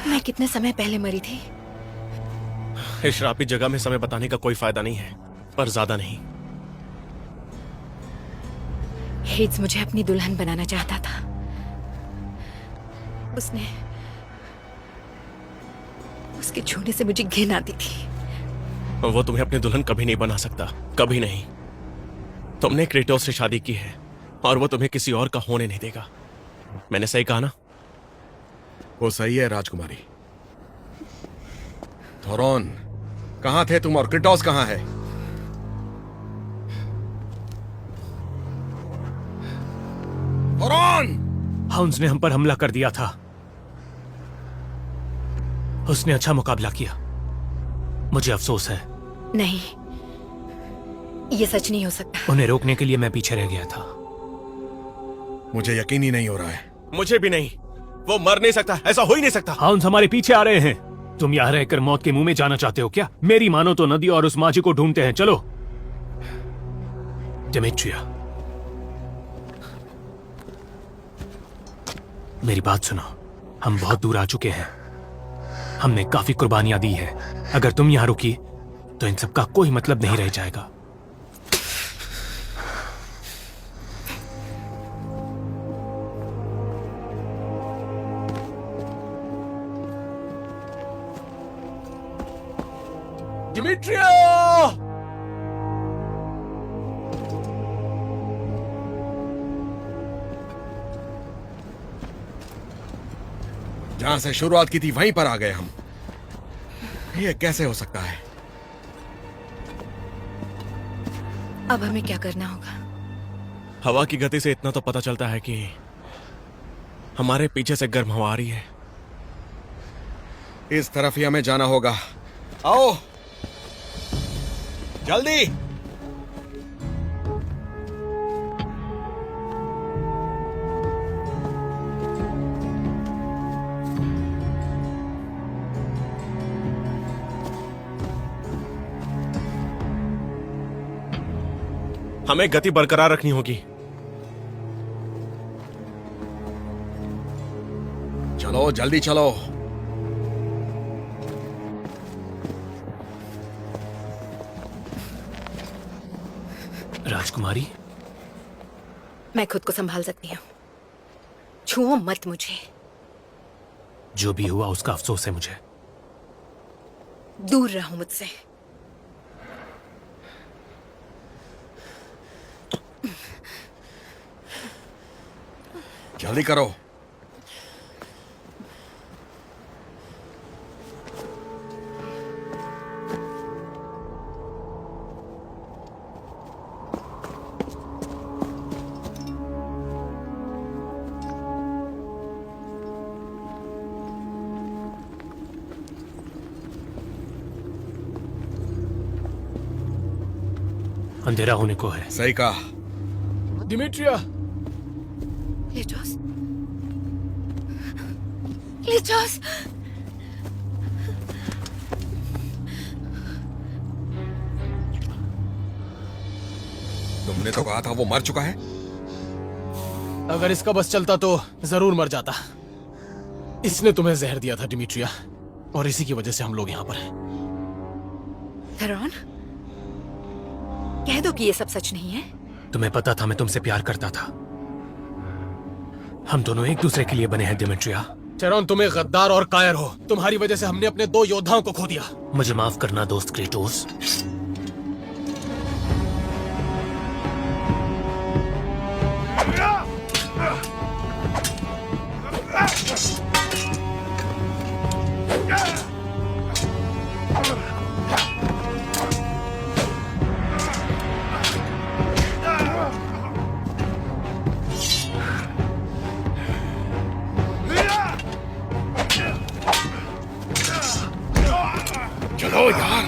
मैं कितने समय पहले मरी थी? इस श्रापित जगह में समय बताने का कोई फायदा नहीं है, पर ज्यादा नहीं। हेड्स मुझे अपनी दुल्हन बनाना चाहता था। उसके छूने से मुझे घिन आती थी। वो तुम्हें अपनी दुल्हन कभी नहीं बना सकता, कभी नहीं। तुमने क्रेटोस से शादी की है और वो तुम्हें किसी और का होने नहीं देगा। मैंने सही कहा ना? वो सही है राजकुमारी। थोरॉन, कहां थे तुम और क्रेटोस कहां है? थोरॉन! हाउंड्स ने हम पर हमला कर दिया था। उसने अच्छा मुकाबला किया। मुझे अफसोस है। नहीं, ये सच नहीं हो सकता। उन्हें रोकने के लिए मैं पीछे रह गया था। मुझे यकीन ही नहीं हो रहा है। मुझे भी नहीं। वो मर नहीं सकता, ऐसा हो ही नहीं सकता। हाउंड्स हमारे पीछे आ रहे हैं। तुम यहाँ रहकर मौत के मुंह में जाना चाहते हो क्या? मेरी मानो तो नदी और उस माजी को ढूंढते हैं। चलो डिमिट्रिया, मेरी बात सुनो। हम बहुत दूर आ चुके हैं। हमने काफी कुर्बानियां दी है। अगर तुम यहां रुकी तो इन सब का कोई मतलब नहीं रह जाएगा। डिमिट्रिया! जहां से शुरुआत की थी वहीं पर आ गए हम। ये कैसे हो सकता है? अब हमें क्या करना होगा? हवा की गति से इतना तो पता चलता है कि हमारे पीछे से गर्म हवा आ रही है। इस तरफ ही हमें जाना होगा। आओ जल्दी। हमें गति बरकरार रखनी होगी। चलो जल्दी चलो। राजकुमारी, मैं खुद को संभाल सकती हूँ। छुओ मत मुझे। जो भी हुआ उसका अफसोस है मुझे। दूर रहो मुझसे। जल्दी करो। अंधेरा होने को है। सही कहा। डिमिट्रिया, लिटोस, लिटोस, तुमने तो कहा था वो मर चुका है। अगर इसका बस चलता तो जरूर मर जाता। इसने तुम्हें जहर दिया था डिमिट्रिया, और इसी की वजह से हम लोग यहाँ पर हैं। थेरॉन, कह दो कि ये सब सच नहीं है। तुम्हें पता था मैं तुमसे प्यार करता था। हम दोनों एक दूसरे के लिए बने हैं डिमिट्रिया। थेरॉन, तुम्हें गद्दार और कायर हो। तुम्हारी वजह से हमने अपने 2 योद्धाओं को खो दिया। मुझे माफ करना दोस्त क्रेटोस। चलो यार।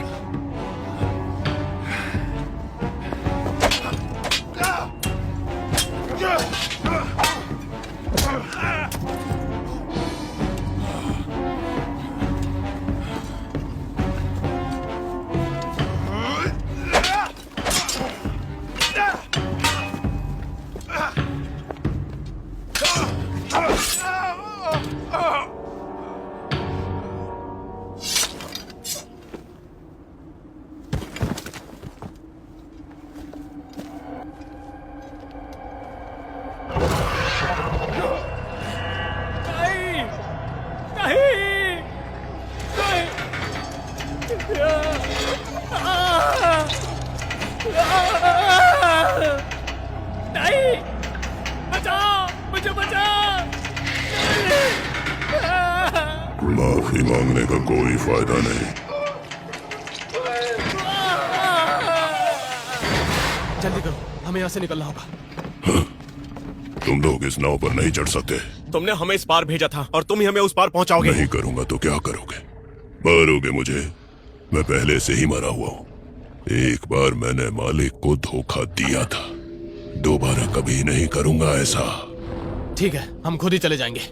माफी मांगने का कोई फायदा नहीं। जल्दी करो, हमें यहाँ से निकलना होगा। तुम लोग इस नाव पर नहीं चढ़ सकते। तुमने हमें इस पार भेजा था और तुम ही हमें उस पार पहुंचाओगे। नहीं करूंगा तो क्या करोगे? मारोगे मुझे? मैं पहले से ही मरा हुआ हूँ। एक बार मैंने मालिक को धोखा दिया था, दोबारा कभी नहीं करूंगा ऐसा। ठीक है, हम खुद ही चले जाएंगे।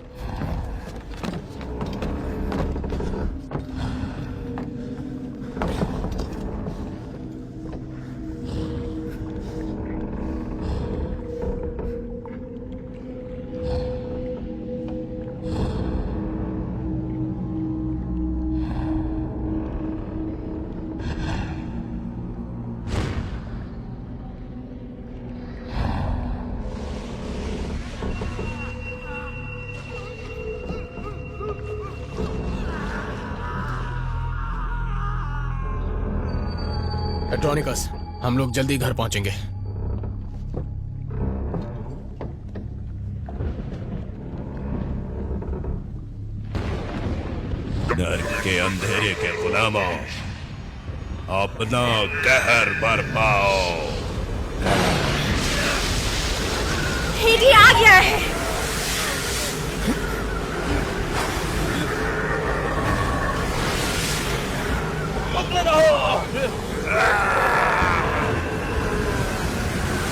एड्रोनिकस, हम लोग जल्दी घर पहुंचेंगे। डर के अंधेरे के गुलामों, अपना कहर बरपाओ। हेडी आ गया है।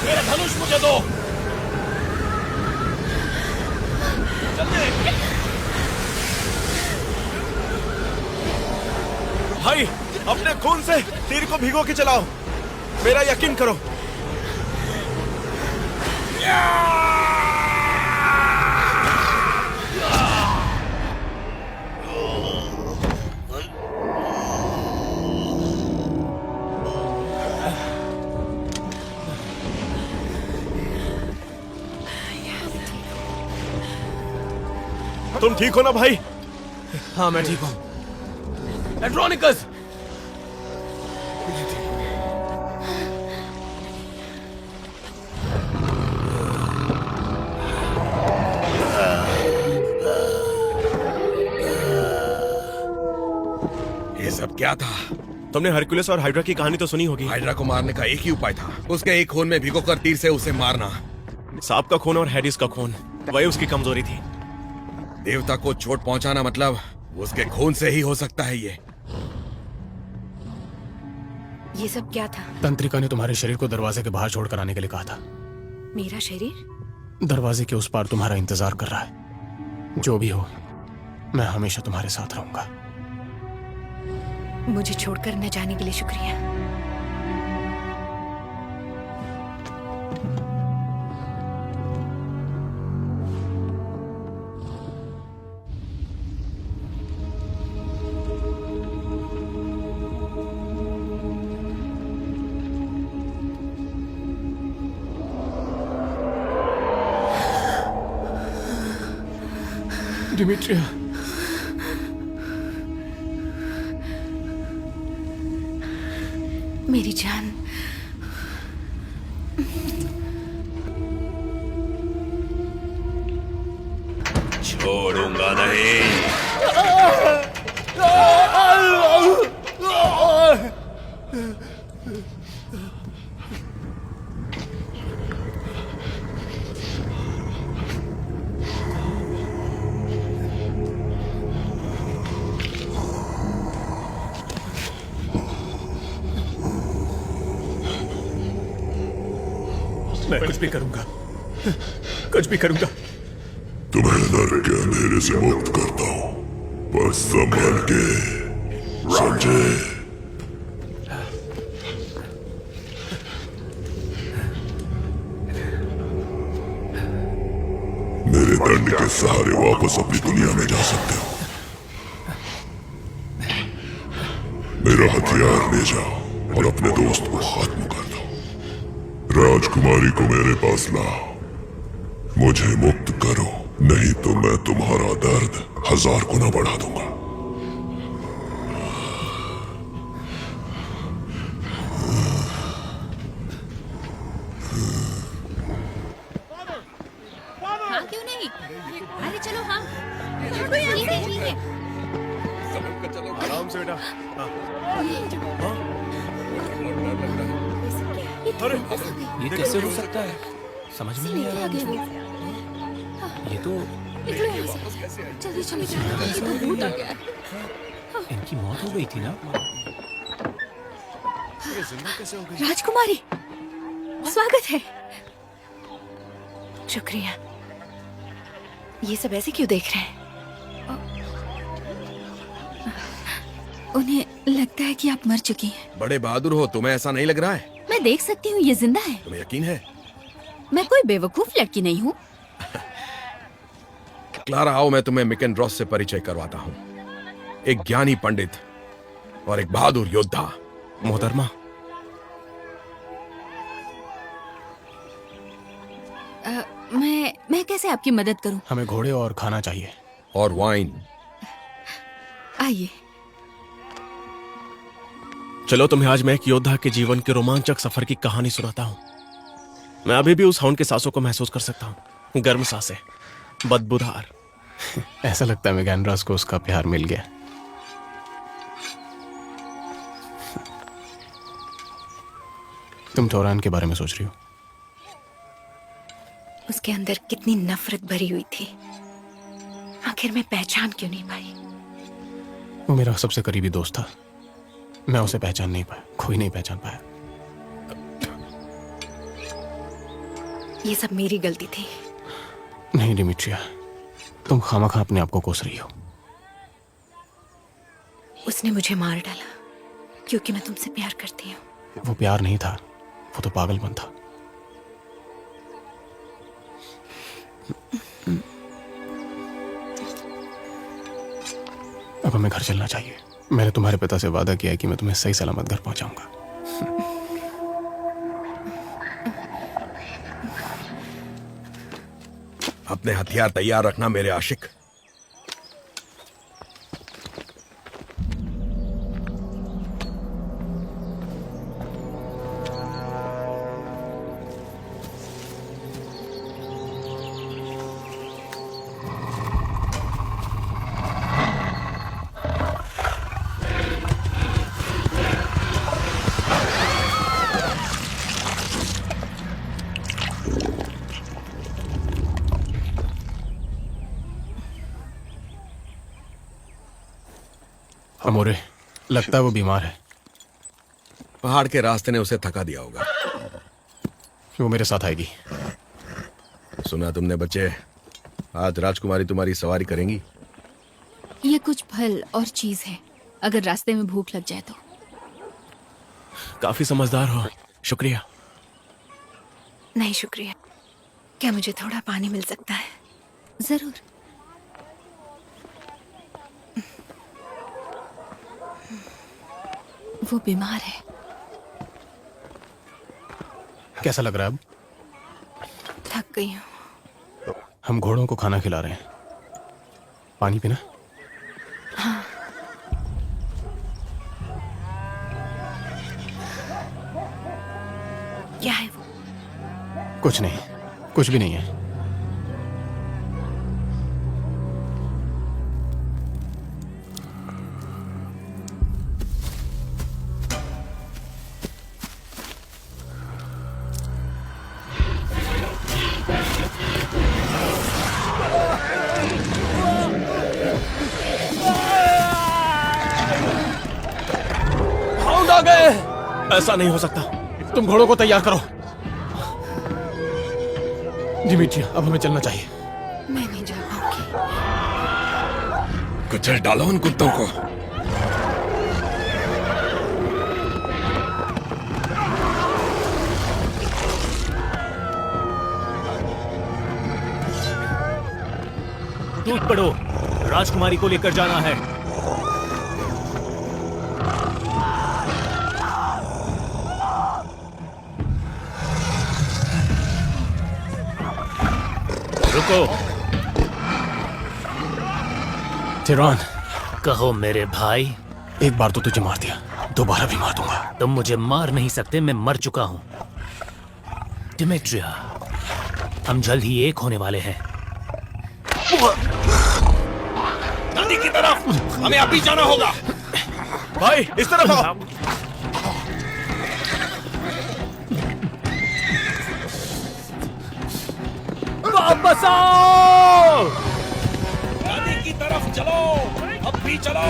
मेरा धनुष मुझे दो। जल्दी भाई, अपने खून से तीर को भिगो के चलाओ। मेरा यकीन करो। तुम ठीक हो ना भाई? हाँ, मैं ठीक हूं। एड्रोनिकस, ये सब क्या था? तुमने हरकुलिस और हाइड्रा की कहानी तो सुनी होगी। हाइड्रा को मारने का एक ही उपाय था, उसके एक खून में भिगोकर तीर से उसे मारना। सांप का खून और हेडिस का खून, वही उसकी कमजोरी थी। देवता को चोट पहुंचाना मतलब उसके खून से ही हो सकता है। ये सब क्या था? तंत्रिका ने तुम्हारे शरीर को दरवाजे के बाहर छोड़कर आने के लिए कहा था। मेरा शरीर? दरवाजे के उस पार तुम्हारा इंतजार कर रहा है। जो भी हो, मैं हमेशा तुम्हारे साथ रहूंगा। मुझे छोड़कर न जाने के लिए शुक्रिया। डिमिट्रिया, मेरी जान, छोड़ूंगा नहीं। मैं कुछ भी करूंगा, कुछ भी करूंगा। तुम्हें डर के अंधेरे से मुक्त करता हूँ, बस संभल के, समझे? मेरे दंड के सहारे वापस अपनी दुनिया में जा सकते हो। मेरा हथियार ले जाओ और अपने दोस्त को खत्म कर दो। राजकुमारी को मेरे पास लाओ, मुझे मुक्त करो, नहीं तो मैं तुम्हारा दर्द 1000 गुना बढ़ा दूंगा। हाँ क्यों नहीं? अरे चलो हाँ, ठीक है ठीक है। आराम से बेटा। हाँ। अरे ये कैसे हो सकता है? समझ में नहीं आ रहा मुझे। ये तो जल्दी चलो, भूत आ गया। इनकी मौत हो गई थी ना? राजकुमारी, स्वागत है। शुक्रिया। ये सब ऐसे क्यों देख रहे हैं? उन्हें लगता है कि आप मर चुकी हैं। बड़े बहादुर हो, तुम्हें ऐसा नहीं लग रहा है? मैं देख सकती हूँ ये जिंदा है। तुम्हें यकीन है? मैं कोई बेवकूफ लड़की नहीं हूँ। क्लारा, आओ मैं तुम्हें मिकेंड्रॉस से परिचय करवाता हूँ। एक ज्ञानी पंडित और एक बहादुर योद्धा। मोहतरमा, मैं कैसे आपकी मदद करूँ? हमें घोड़े और खाना चाहिए। और वाइन। आइए। चलो तुम्हें आज मैं एक योद्धा के जीवन के रोमांचक सफर की कहानी सुनाता हूँ। मैं अभी भी उस हाउंड के सांसों को महसूस कर सकता हूँ। गर्म सांसें, बदबूदार। ऐसा लगता है मिकेंड्रॉस को उसका प्यार मिल गया। तुम टोरान के बारे में सोच रही हो? उसके अंदर कितनी नफरत भरी हुई थी। आखिर मैं पहचान क्यों नहीं पाई? वो मेरा सबसे करीबी दोस्त था। मैं उसे पहचान नहीं पाया, कोई नहीं पहचान पाया। ये सब मेरी गलती थी। नहीं डिमिट्रिया, तुम खामखा अपने आप को कोस रही हो। उसने मुझे मार डाला क्योंकि मैं तुमसे प्यार करती हूँ। वो प्यार नहीं था, वो तो पागलपन था। अब हमें घर चलना चाहिए। मैंने तुम्हारे पिता से वादा किया है कि मैं तुम्हें सही सलामत घर पहुंचाऊंगा। अपने हथियार तैयार रखना मेरे आशिक। अमोरे, लगता है वो बीमार है। पहाड़ के रास्ते ने उसे थका दिया होगा। वो मेरे साथ आएगी। सुना तुमने बच्चे, आज राजकुमारी तुम्हारी सवारी करेंगी। ये कुछ फल और चीज है, अगर रास्ते में भूख लग जाए तो। काफी समझदार हो, शुक्रिया। नहीं शुक्रिया। क्या मुझे थोड़ा पानी मिल सकता है? जरूर। वो बीमार है। कैसा लग रहा है अब? थक गई हूँ। हम घोड़ों को खाना खिला रहे हैं। पानी पीना? हाँ। क्या है वो? कुछ नहीं, कुछ भी नहीं है। ऐसा नहीं हो सकता। तुम घोड़ों को तैयार करो। डिमिट्रिया, अब हमें चलना चाहिए। मैं नहीं जा पाऊंगी। कुचल डालो उन कुत्तों को। टूट पड़ो, राजकुमारी को लेकर जाना है। रुको। टिरान, कहो मेरे भाई। एक बार तो तुझे मार दिया, दोबारा भी मार दूंगा। तुम मुझे मार नहीं सकते, मैं मर चुका हूं। डिमिट्रिया, हम जल्द ही एक होने वाले हैं। नदी की तरफ हमें अभी जाना होगा। भाई इस तरफ आओ। वापस आओ। नदी की तरफ चलो, अब भी चलो।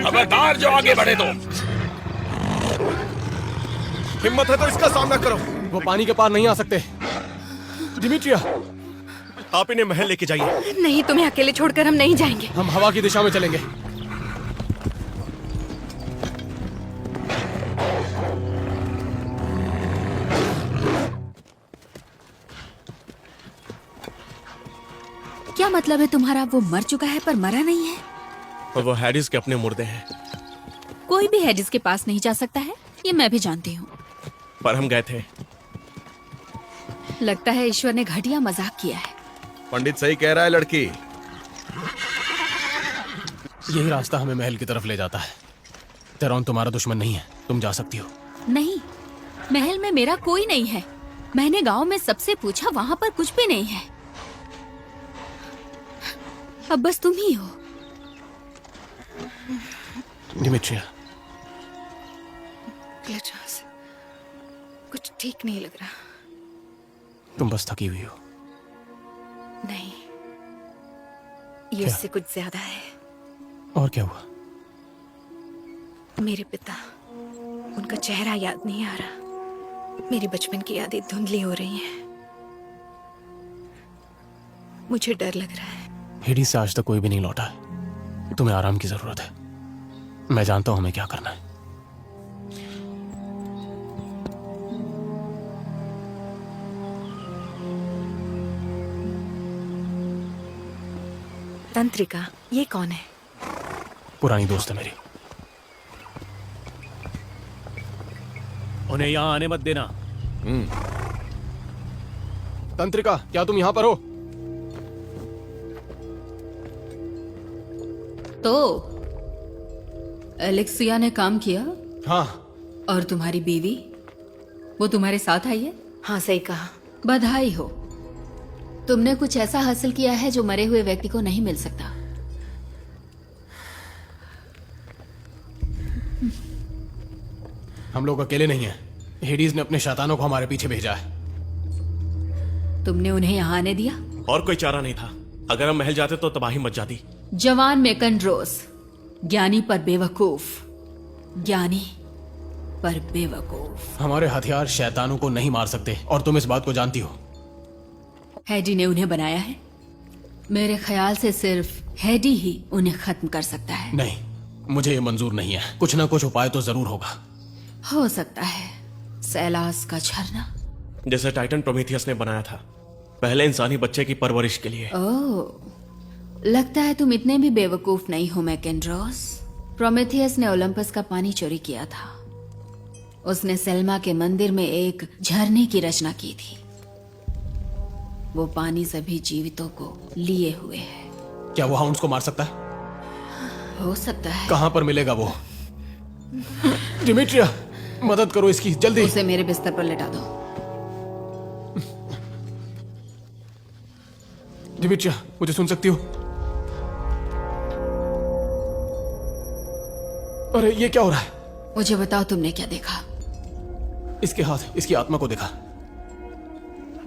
खबरदार जो आगे बढ़े तो। हिम्मत है तो इसका सामना करो। वो पानी के पार नहीं आ सकते। डिमिट्रिया, आप इन्हें महल लेके जाइए। नहीं, तुम्हें अकेले छोड़कर हम नहीं जाएंगे। हम हवा की दिशा में चलेंगे। क्या मतलब है तुम्हारा? वो मर चुका है पर मरा नहीं है? और वो हैडिस के अपने मुर्दे हैं। कोई भी है जिसके पास नहीं जा सकता है, ये मैं भी जानती हूँ। पर हम गए थे। लगता है ईश्वर ने घटिया मजाक किया है। पंडित सही कह रहा है लड़की। यही रास्ता हमें महल की तरफ ले जाता है। तेरौन तुम्हारा दुश्मन नहीं है, तुम जा सकती हो। नहीं, महल में मेरा कोई नहीं है। मैंने गांव में सबसे पूछा, वहां पर कुछ भी नहीं है। अब बस तुम ही हो। डिमिट्रिया, क्लेचस, कुछ ठीक नहीं लग रहा। तुम बस थकी हुई हो। नहीं, ये इससे कुछ ज्यादा है। और क्या हुआ? मेरे पिता, उनका चेहरा याद नहीं आ रहा। मेरी बचपन की यादें धुंधली हो रही हैं। मुझे डर लग रहा है। हेडी से आज तक कोई भी नहीं लौटा है। तुम्हें आराम की जरूरत है। मैं जानता हूं हमें क्या करना है। तंत्रिका, ये कौन है? पुरानी दोस्त है मेरी। उन्हें यहाँ आने मत देना। तंत्रिका, क्या तुम यहां पर हो? तो एलेक्सिया ने काम किया? हाँ। और तुम्हारी बीवी, वो तुम्हारे साथ आई है? हाँ, सही कहा। बधाई हो, तुमने कुछ ऐसा हासिल किया है जो मरे हुए व्यक्ति को नहीं मिल सकता। हम लोग अकेले नहीं हैं। हेडीज ने अपने शैतानों को हमारे पीछे भेजा है। तुमने उन्हें यहाँ आने दिया? और कोई चारा नहीं था। अगर हम महल जाते तो तबाही मच जाती। जवान मेकनड्रोस, ज्ञानी पर बेवकूफ, ज्ञानी पर बेवकूफ। हमारे हथियार शैतानों को नहीं मार सकते और तुम इस बात को जानती हो। हैडी ने उन्हें बनाया है। मेरे ख्याल से सिर्फ हैडी ही उन्हें खत्म कर सकता है। नहीं, मुझे ये मंजूर नहीं है। कुछ ना कुछ उपाय तो जरूर होगा। हो सकता है सैलास का झरना, जैसे टाइटन प्रोमेथियस ने बनाया था पहले इंसानी बच्चे की परवरिश के लिए। ओह, लगता है तुम इतने भी बेवकूफ नहीं हो मैकेंड्रोस। प्रोमेथियस ने ओलंपस का पानी चोरी किया था। उसने सेल्मा के मंदिर में एक झरने की रचना की थी। वो पानी सभी जीवितों को लिए हुए है। क्या वो हाउंड्स को मार सकता है? हो सकता है। कहां पर मिलेगा वो? डिमिट्रिया, मदद करो इसकी, जल्दी। उसे मेरे बिस्तर पर लेटा दो। डिमिट्रिया, मुझे सुन सकती हो? अरे ये क्या हो रहा है? मुझे बताओ, तुमने क्या देखा? इसके हाथ, इसकी आत्मा को देखा।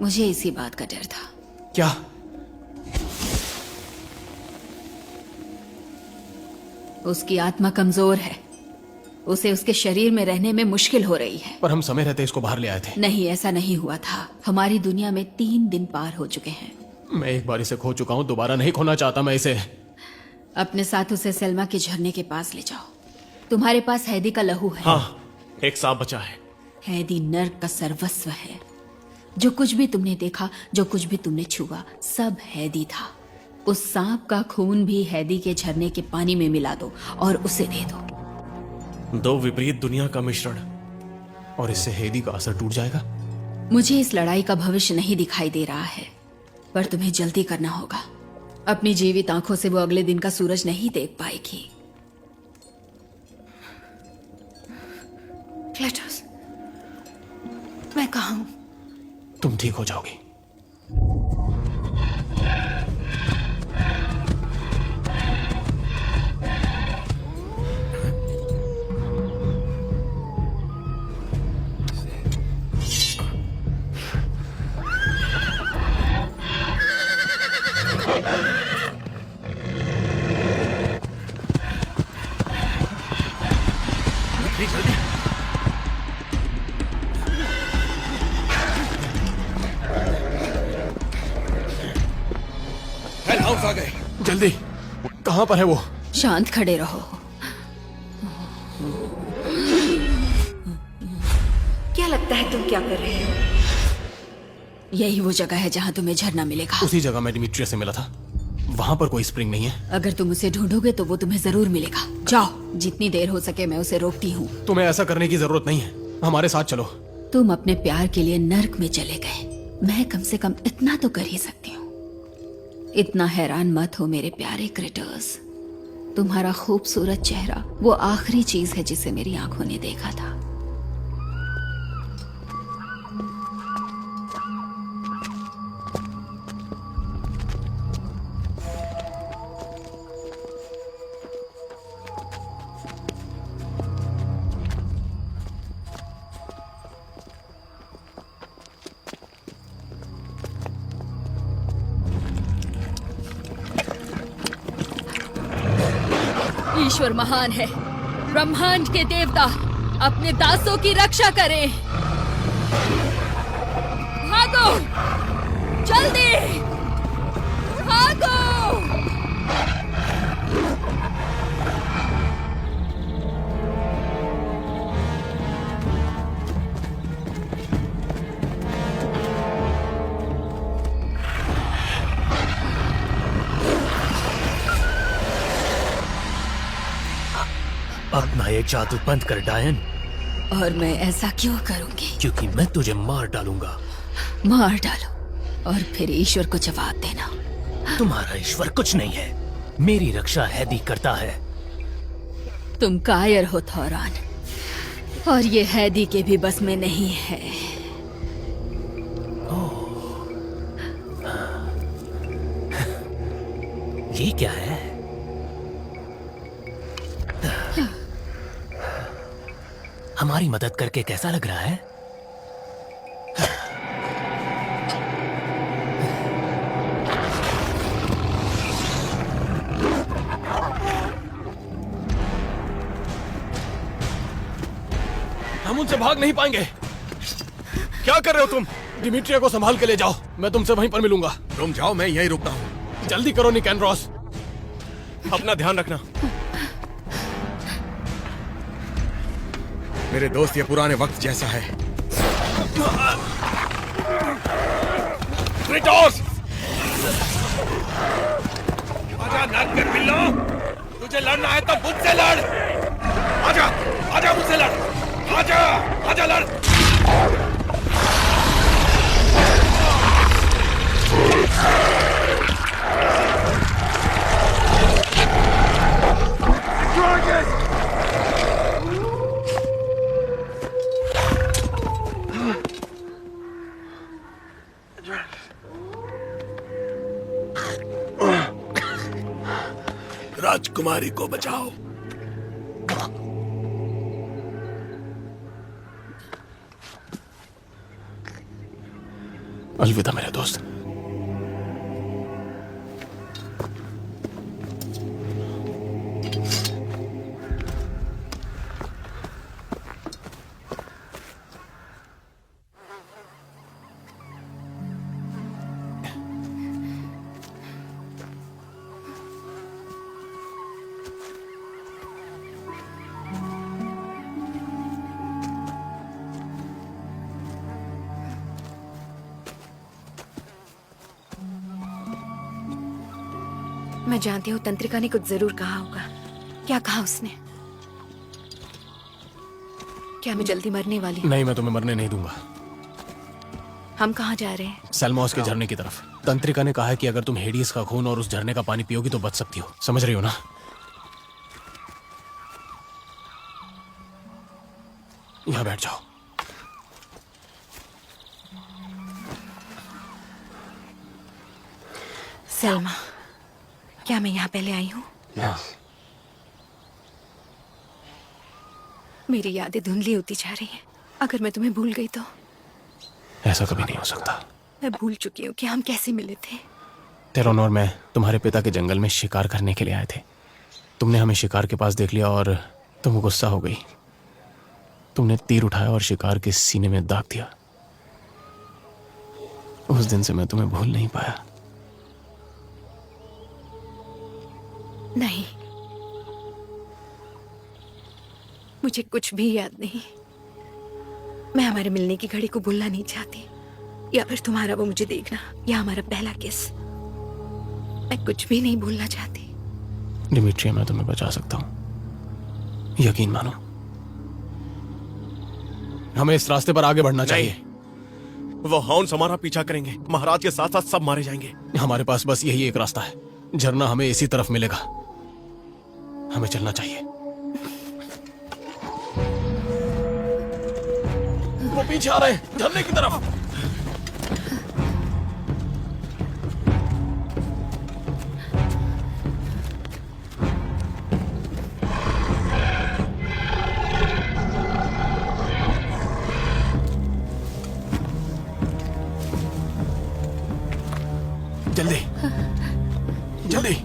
मुझे इसी बात का डर था। क्या? उसकी आत्मा कमजोर है। उसे उसके शरीर में रहने में मुश्किल हो रही है। पर हम समय रहते इसको बाहर ले आए थे। नहीं, ऐसा नहीं हुआ था। हमारी दुनिया में 3 दिन पार हो चुके हैं। मैं एक बार इसे खो चुका हूं, दोबारा नहीं खोना चाहता मैं इसे। अपने साथ उसे सेल्मा के झरने के पास ले जाओ। तुम्हारे पास हैदी का लहू है। हाँ, एक सांप बचा है। हैदी नर्क का सर्वस्व है। जो कुछ भी तुमने देखा, जो कुछ भी तुमने छुआ, सब हैदी था। उस सांप का खून भी हैदी के झरने के पानी में मिला दो और उसे दे दो। दो विपरीत दुनिया का मिश्रण और इससे हेदी का असर टूट जाएगा। मुझे इस लड़ाई का भविष्य नहीं दिखाई दे रहा है, पर तुम्हें जल्दी करना होगा। अपनी जीवित आंखों से वो अगले दिन का सूरज नहीं देख पाएगी। क्लेटस, मैं कहाँ हूं? तुम ठीक हो जाओगी। हेलहाउस आ गए। जल्दी, कहां पर है वो? शांत खड़े रहो। क्या लगता है तुम क्या कर रहे हो? यही वो जगह है जहां तुम्हें झरना मिलेगा। उसी जगह मैं डिमिट्रिया से मिला था। वहां पर कोई स्प्रिंग नहीं है। अगर तुम उसे ढूंढोगे तो वो तुम्हें जरूर मिलेगा। जाओ, जितनी देर हो सके मैं उसे रोकती हूँ। तुम्हें ऐसा करने की जरूरत नहीं है, हमारे साथ चलो। तुम अपने प्यार के लिए नर्क में चले गए, मैं कम से कम इतना तो कर ही सकती हूँ। इतना हैरान मत हो मेरे प्यारे क्रिटर्स। तुम्हारा खूबसूरत चेहरा वो आखिरी चीज है जिसे मेरी आंखों ने देखा था। ईश्वर महान है, ब्रह्मांड के देवता अपने दासों की रक्षा करें। भागो, जल्दी भागो। अपना ये जादू बंद कर डायन, और मैं ऐसा क्यों करूंगी? क्योंकि मैं तुझे मार डालूंगा। मार डालो और फिर ईश्वर को जवाब देना। तुम्हारा ईश्वर कुछ नहीं है, मेरी रक्षा हैदी करता है। तुम कायर हो थौरान, और ये हैदी के भी बस में नहीं है। ये क्या है? हमारी मदद करके कैसा लग रहा है? हम उनसे भाग नहीं पाएंगे। क्या कर रहे हो तुम? डिमिट्रिया को संभाल के ले जाओ, मैं तुमसे वहीं पर मिलूंगा। तुम जाओ, मैं यहीं रुकता हूँ। जल्दी करो निकैंड्रोस। अपना ध्यान रखना। मेरे दोस्त, ये पुराने वक्त जैसा है। क्रेटोस! आजा नरकर बिल्लो, तुझे लड़ना है तो मुझसे लड़। आजा, आजा मुझसे लड़। आजा, आजा लड़। राजकुमारी को बचाओ। अलविदा मेरे दोस्त। मैं जानती हूँ तंत्रिका ने कुछ जरूर कहा होगा। क्या कहा उसने? क्या मैं जल्दी मरने वाली हूँ? नहीं, मैं तुम्हें मरने नहीं दूंगा। हम कहाँ जा रहे हैं? सेल्मॉस के झरने की तरफ। तंत्रिका ने कहा है कि अगर तुम हेडीज का खून और उस झरने का पानी पियोगी तो बच सकती हो। समझ रही हो ना? यहाँ बैठ जाओ। सलमा, क्या मैं यहाँ पहले आई हूँ? हाँ। मेरी यादें धुंधली होती जा रही हैं। अगर मैं तुम्हें भूल गई तो? ऐसा कभी नहीं हो सकता। मैं भूल चुकी हूँ कि हम कैसे मिले थे। तेरोन और मैं तुम्हारे पिता के जंगल में शिकार करने के लिए आए थे। तुमने हमें शिकार के पास देख लिया और तुम गुस्सा हो गई। तुमने तीर उठाया और शिकार के सीने में दाग दिया। उस दिन से मैं तुम्हें भूल नहीं पाया। नहीं, मुझे कुछ भी याद नहीं। मैं हमारे मिलने की घड़ी को भूलना नहीं चाहती, या फिर तुम्हारा वो मुझे देखना, या हमारा पहला किस। मैं कुछ भी नहीं भूलना चाहती। डिमिट्रिया, मैं तुम्हें बचा सकता हूं, यकीन मानो। हमें इस रास्ते पर आगे बढ़ना चाहिए। वो हाउंड्स हमारा पीछा करेंगे। महाराज के साथ साथ सब मारे जाएंगे। हमारे पास बस यही एक रास्ता है। झरना हमें इसी तरफ मिलेगा। हमें चलना चाहिए। वो पीछे आ रहे हैं, झरने की तरफ। जल्दी जल्दी।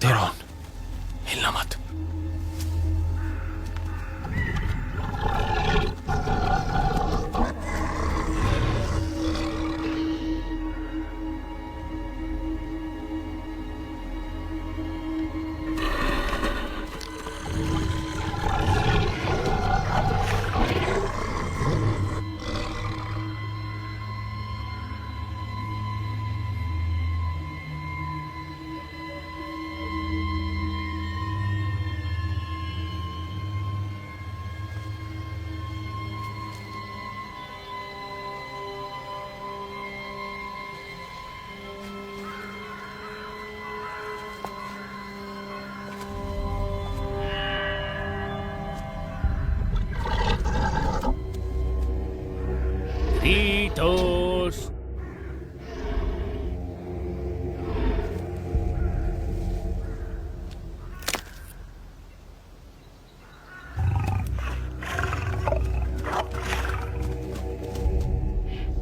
तेरोन, हिलना मत। Ritos.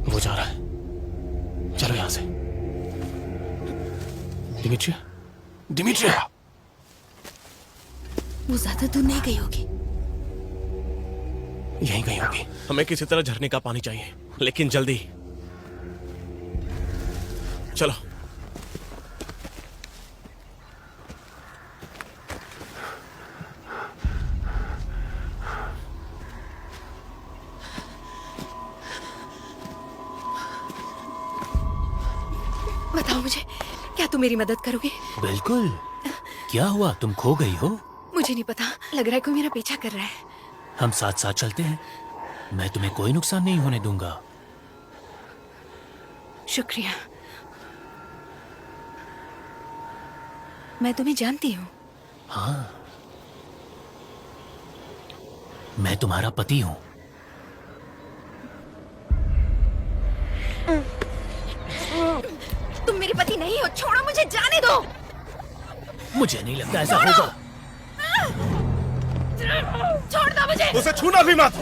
वो जा रहा है। चलो यहां से। डिमिट्रिया, डिमिट्रिया। वो ज्यादा दूर नहीं गई होगी। यहीं कहीं होगी। हमें किसी तरह झरने का पानी चाहिए, लेकिन जल्दी। चलो। बताओ मुझे, क्या तुम मेरी मदद करोगे? बिल्कुल। क्या हुआ, तुम खो गई हो? मुझे नहीं पता, लग रहा है कोई मेरा पीछा कर रहा है। हम साथ साथ चलते हैं। मैं तुम्हें कोई नुकसान नहीं होने दूंगा। शुक्रिया। मैं तुम्हें जानती हूँ। हाँ, मैं तुम्हारा पति हूं। तुम मेरे पति नहीं हो, छोड़ो मुझे, जाने दो। मुझे नहीं लगता ऐसा होगा। छोड़ दो मुझे। उसे छूना भी मत।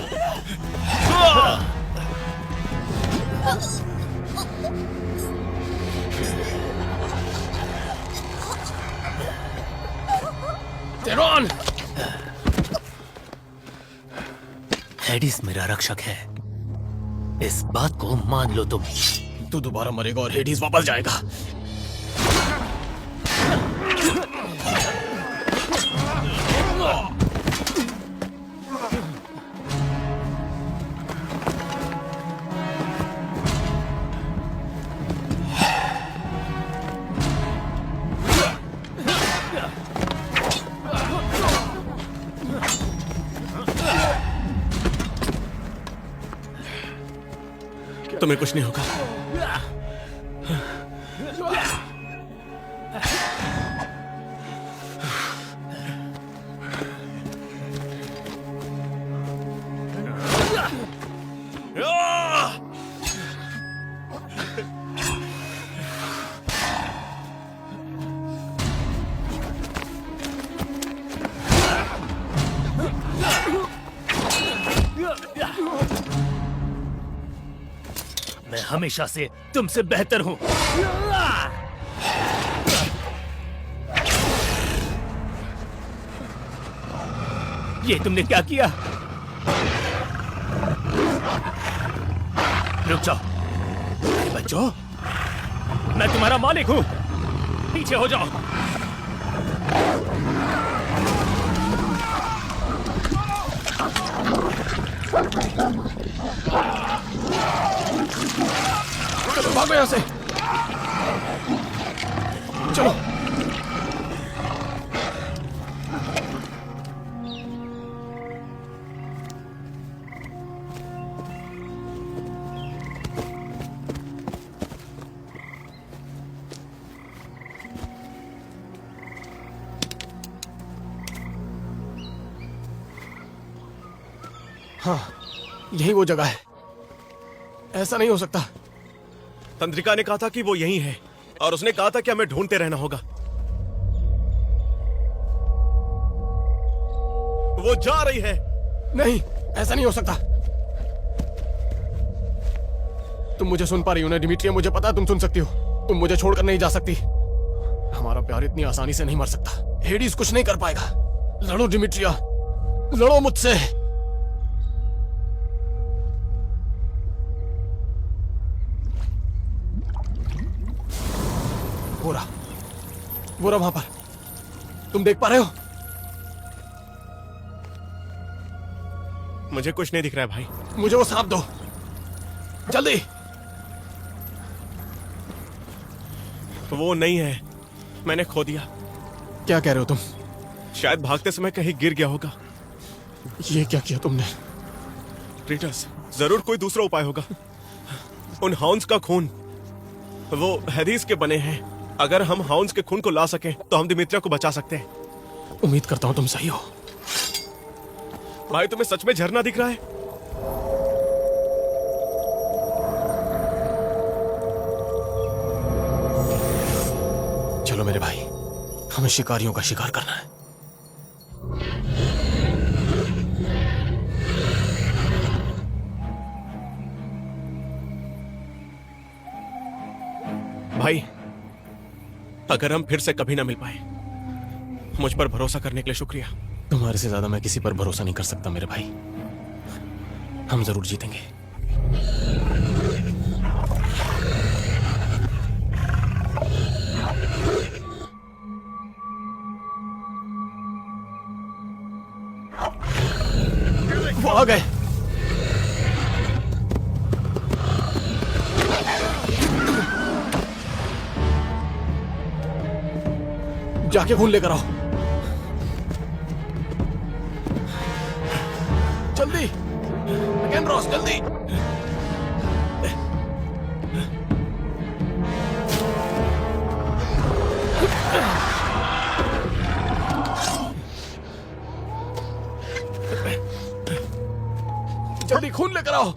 तेरोन! हेडिस मेरा रक्षक है, इस बात को मान लो तुम। तू दोबारा मरेगा और हेडीज वापस जाएगा। तुम्हें कुछ नहीं होगा। मैं हमेशा से तुमसे बेहतर हूं। ये तुमने क्या किया? रुक जाओ बच्चों, मैं तुम्हारा मालिक हूं, पीछे हो जाओ। चलो भागो यहां से, चलो। हाँ, यही वो जगह है। ऐसा नहीं हो सकता। तंत्रिका ने कहा था कि वो यहीं है और उसने कहा था कि हमें ढूंढते रहना होगा। वो जा रही है। नहीं, ऐसा नहीं हो सकता। तुम मुझे सुन पा रही हो ना डिमिट्रिया? मुझे पता है तुम सुन सकती हो। तुम मुझे छोड़कर नहीं जा सकती। हमारा प्यार इतनी आसानी से नहीं मर सकता। हेडिस कुछ नहीं कर पाएगा। लड़ो डिमिट्रिया, लड़ो मुझसे। वो रहा वहां पर, तुम देख पा रहे हो? मुझे कुछ नहीं दिख रहा है भाई। मुझे वो सांप दो, जल्दी। वो नहीं है, मैंने खो दिया। क्या कह रहे हो तुम? शायद भागते समय कहीं गिर गया होगा। ये क्या किया तुमने? क्रीटस, जरूर कोई दूसरा उपाय होगा। उन हाउंड्स का खून, वो हेदिस के बने हैं। अगर हम हाउंड्स के खून को ला सकें तो हम दिमित्रिया को बचा सकते हैं। उम्मीद करता हूं तुम सही हो। भाई तुम्हें सच में झरना दिख रहा है? चलो मेरे भाई, हमें शिकारियों का शिकार करना है। भाई अगर हम फिर से कभी ना मिल पाए, मुझ पर भरोसा करने के लिए शुक्रिया। तुम्हारे से ज्यादा मैं किसी पर भरोसा नहीं कर सकता मेरे भाई। हम जरूर जीतेंगे। वो आ गए। जाके खून लेकर आओ, जल्दी। रॉस जल्दी। जल्दी खून लेकर आओ।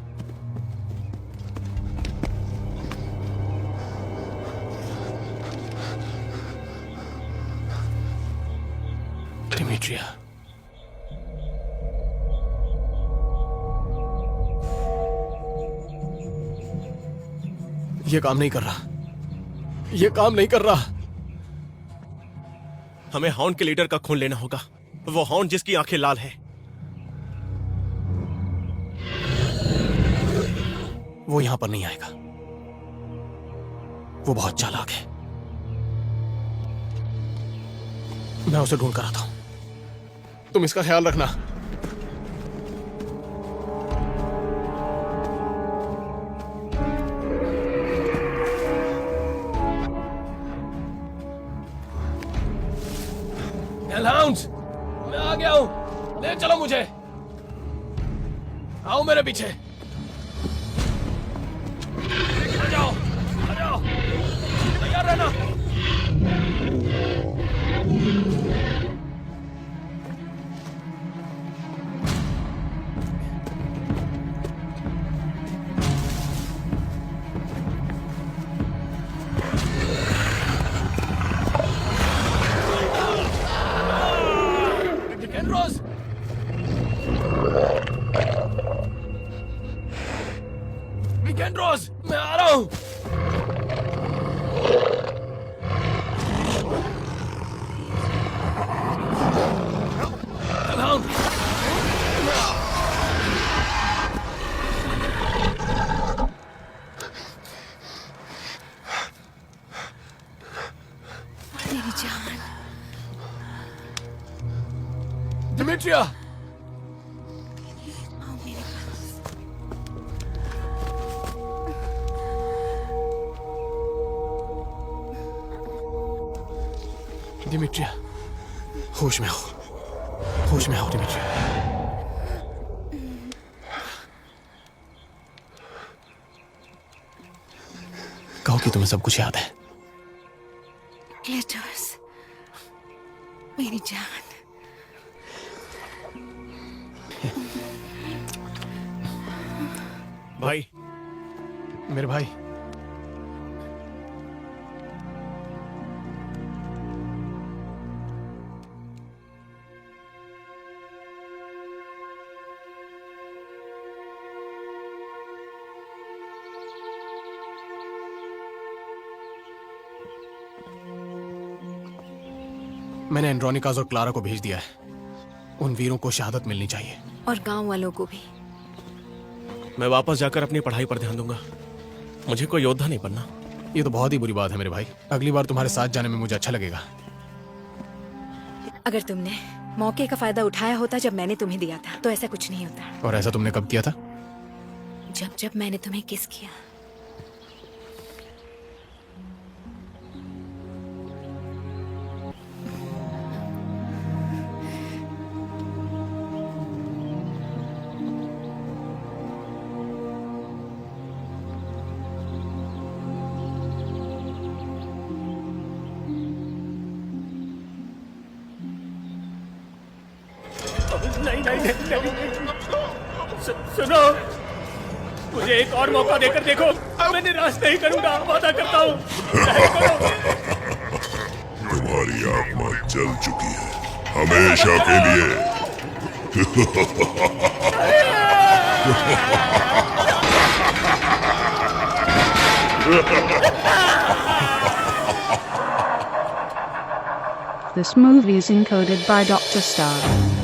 डिमिट्रिया, ये काम नहीं कर रहा। ये काम नहीं कर रहा। हमें हाउंड के लीडर का खून लेना होगा। वो हाउंड जिसकी आंखें लाल हैं। वो यहां पर नहीं आएगा। वो बहुत चालाक है। मैं उसे ढूंढ कर आता हूं। तुम इसका ख्याल रखना। हेलहाउंड्स, मैं आ गया हूं। ले चलो मुझे। आओ मेरे पीछे। रहना। रोज रोज मैं आ रहा हूं। मेरी जान। डिमिट्रिया, आओ मेरे पास। डिमिट्रिया, होश में हो, होश में हो डिमिट्रिया। कहो कि तुम्हें सब कुछ याद है। क्लेटोस, मेरी जान। भाई, मेरे भाई, मैंने एंड्रोनिकास और क्लारा को भेज दिया है। उन वीरों को शहादत मिलनी चाहिए। और गांव वालों को भी। मैं वापस जाकर अपनी पढ़ाई पर ध्यान दूंगा। मुझे कोई योद्धा नहीं बनना। ये तो बहुत ही बुरी बात है मेरे भाई। अगली बार तुम्हारे साथ जाने में मुझे अच्छा लगेगा। अगर तुमने मौके का फायदा उठाया होता जब मैंने तुम्हें दिया था, तो ऐसा कुछ नहीं होता। और ऐसा तुमने कब किया था? जब जब मैंने तुम्हें किस किया। नहीं। सुनो, मुझे एक और मौका देकर देखो। मैं निराश नहीं करूंगा, वादा करता हूँ। तुम्हारी आत्मा जल चुकी है हमेशा के लिए। This movie is encoded by Dr. Star.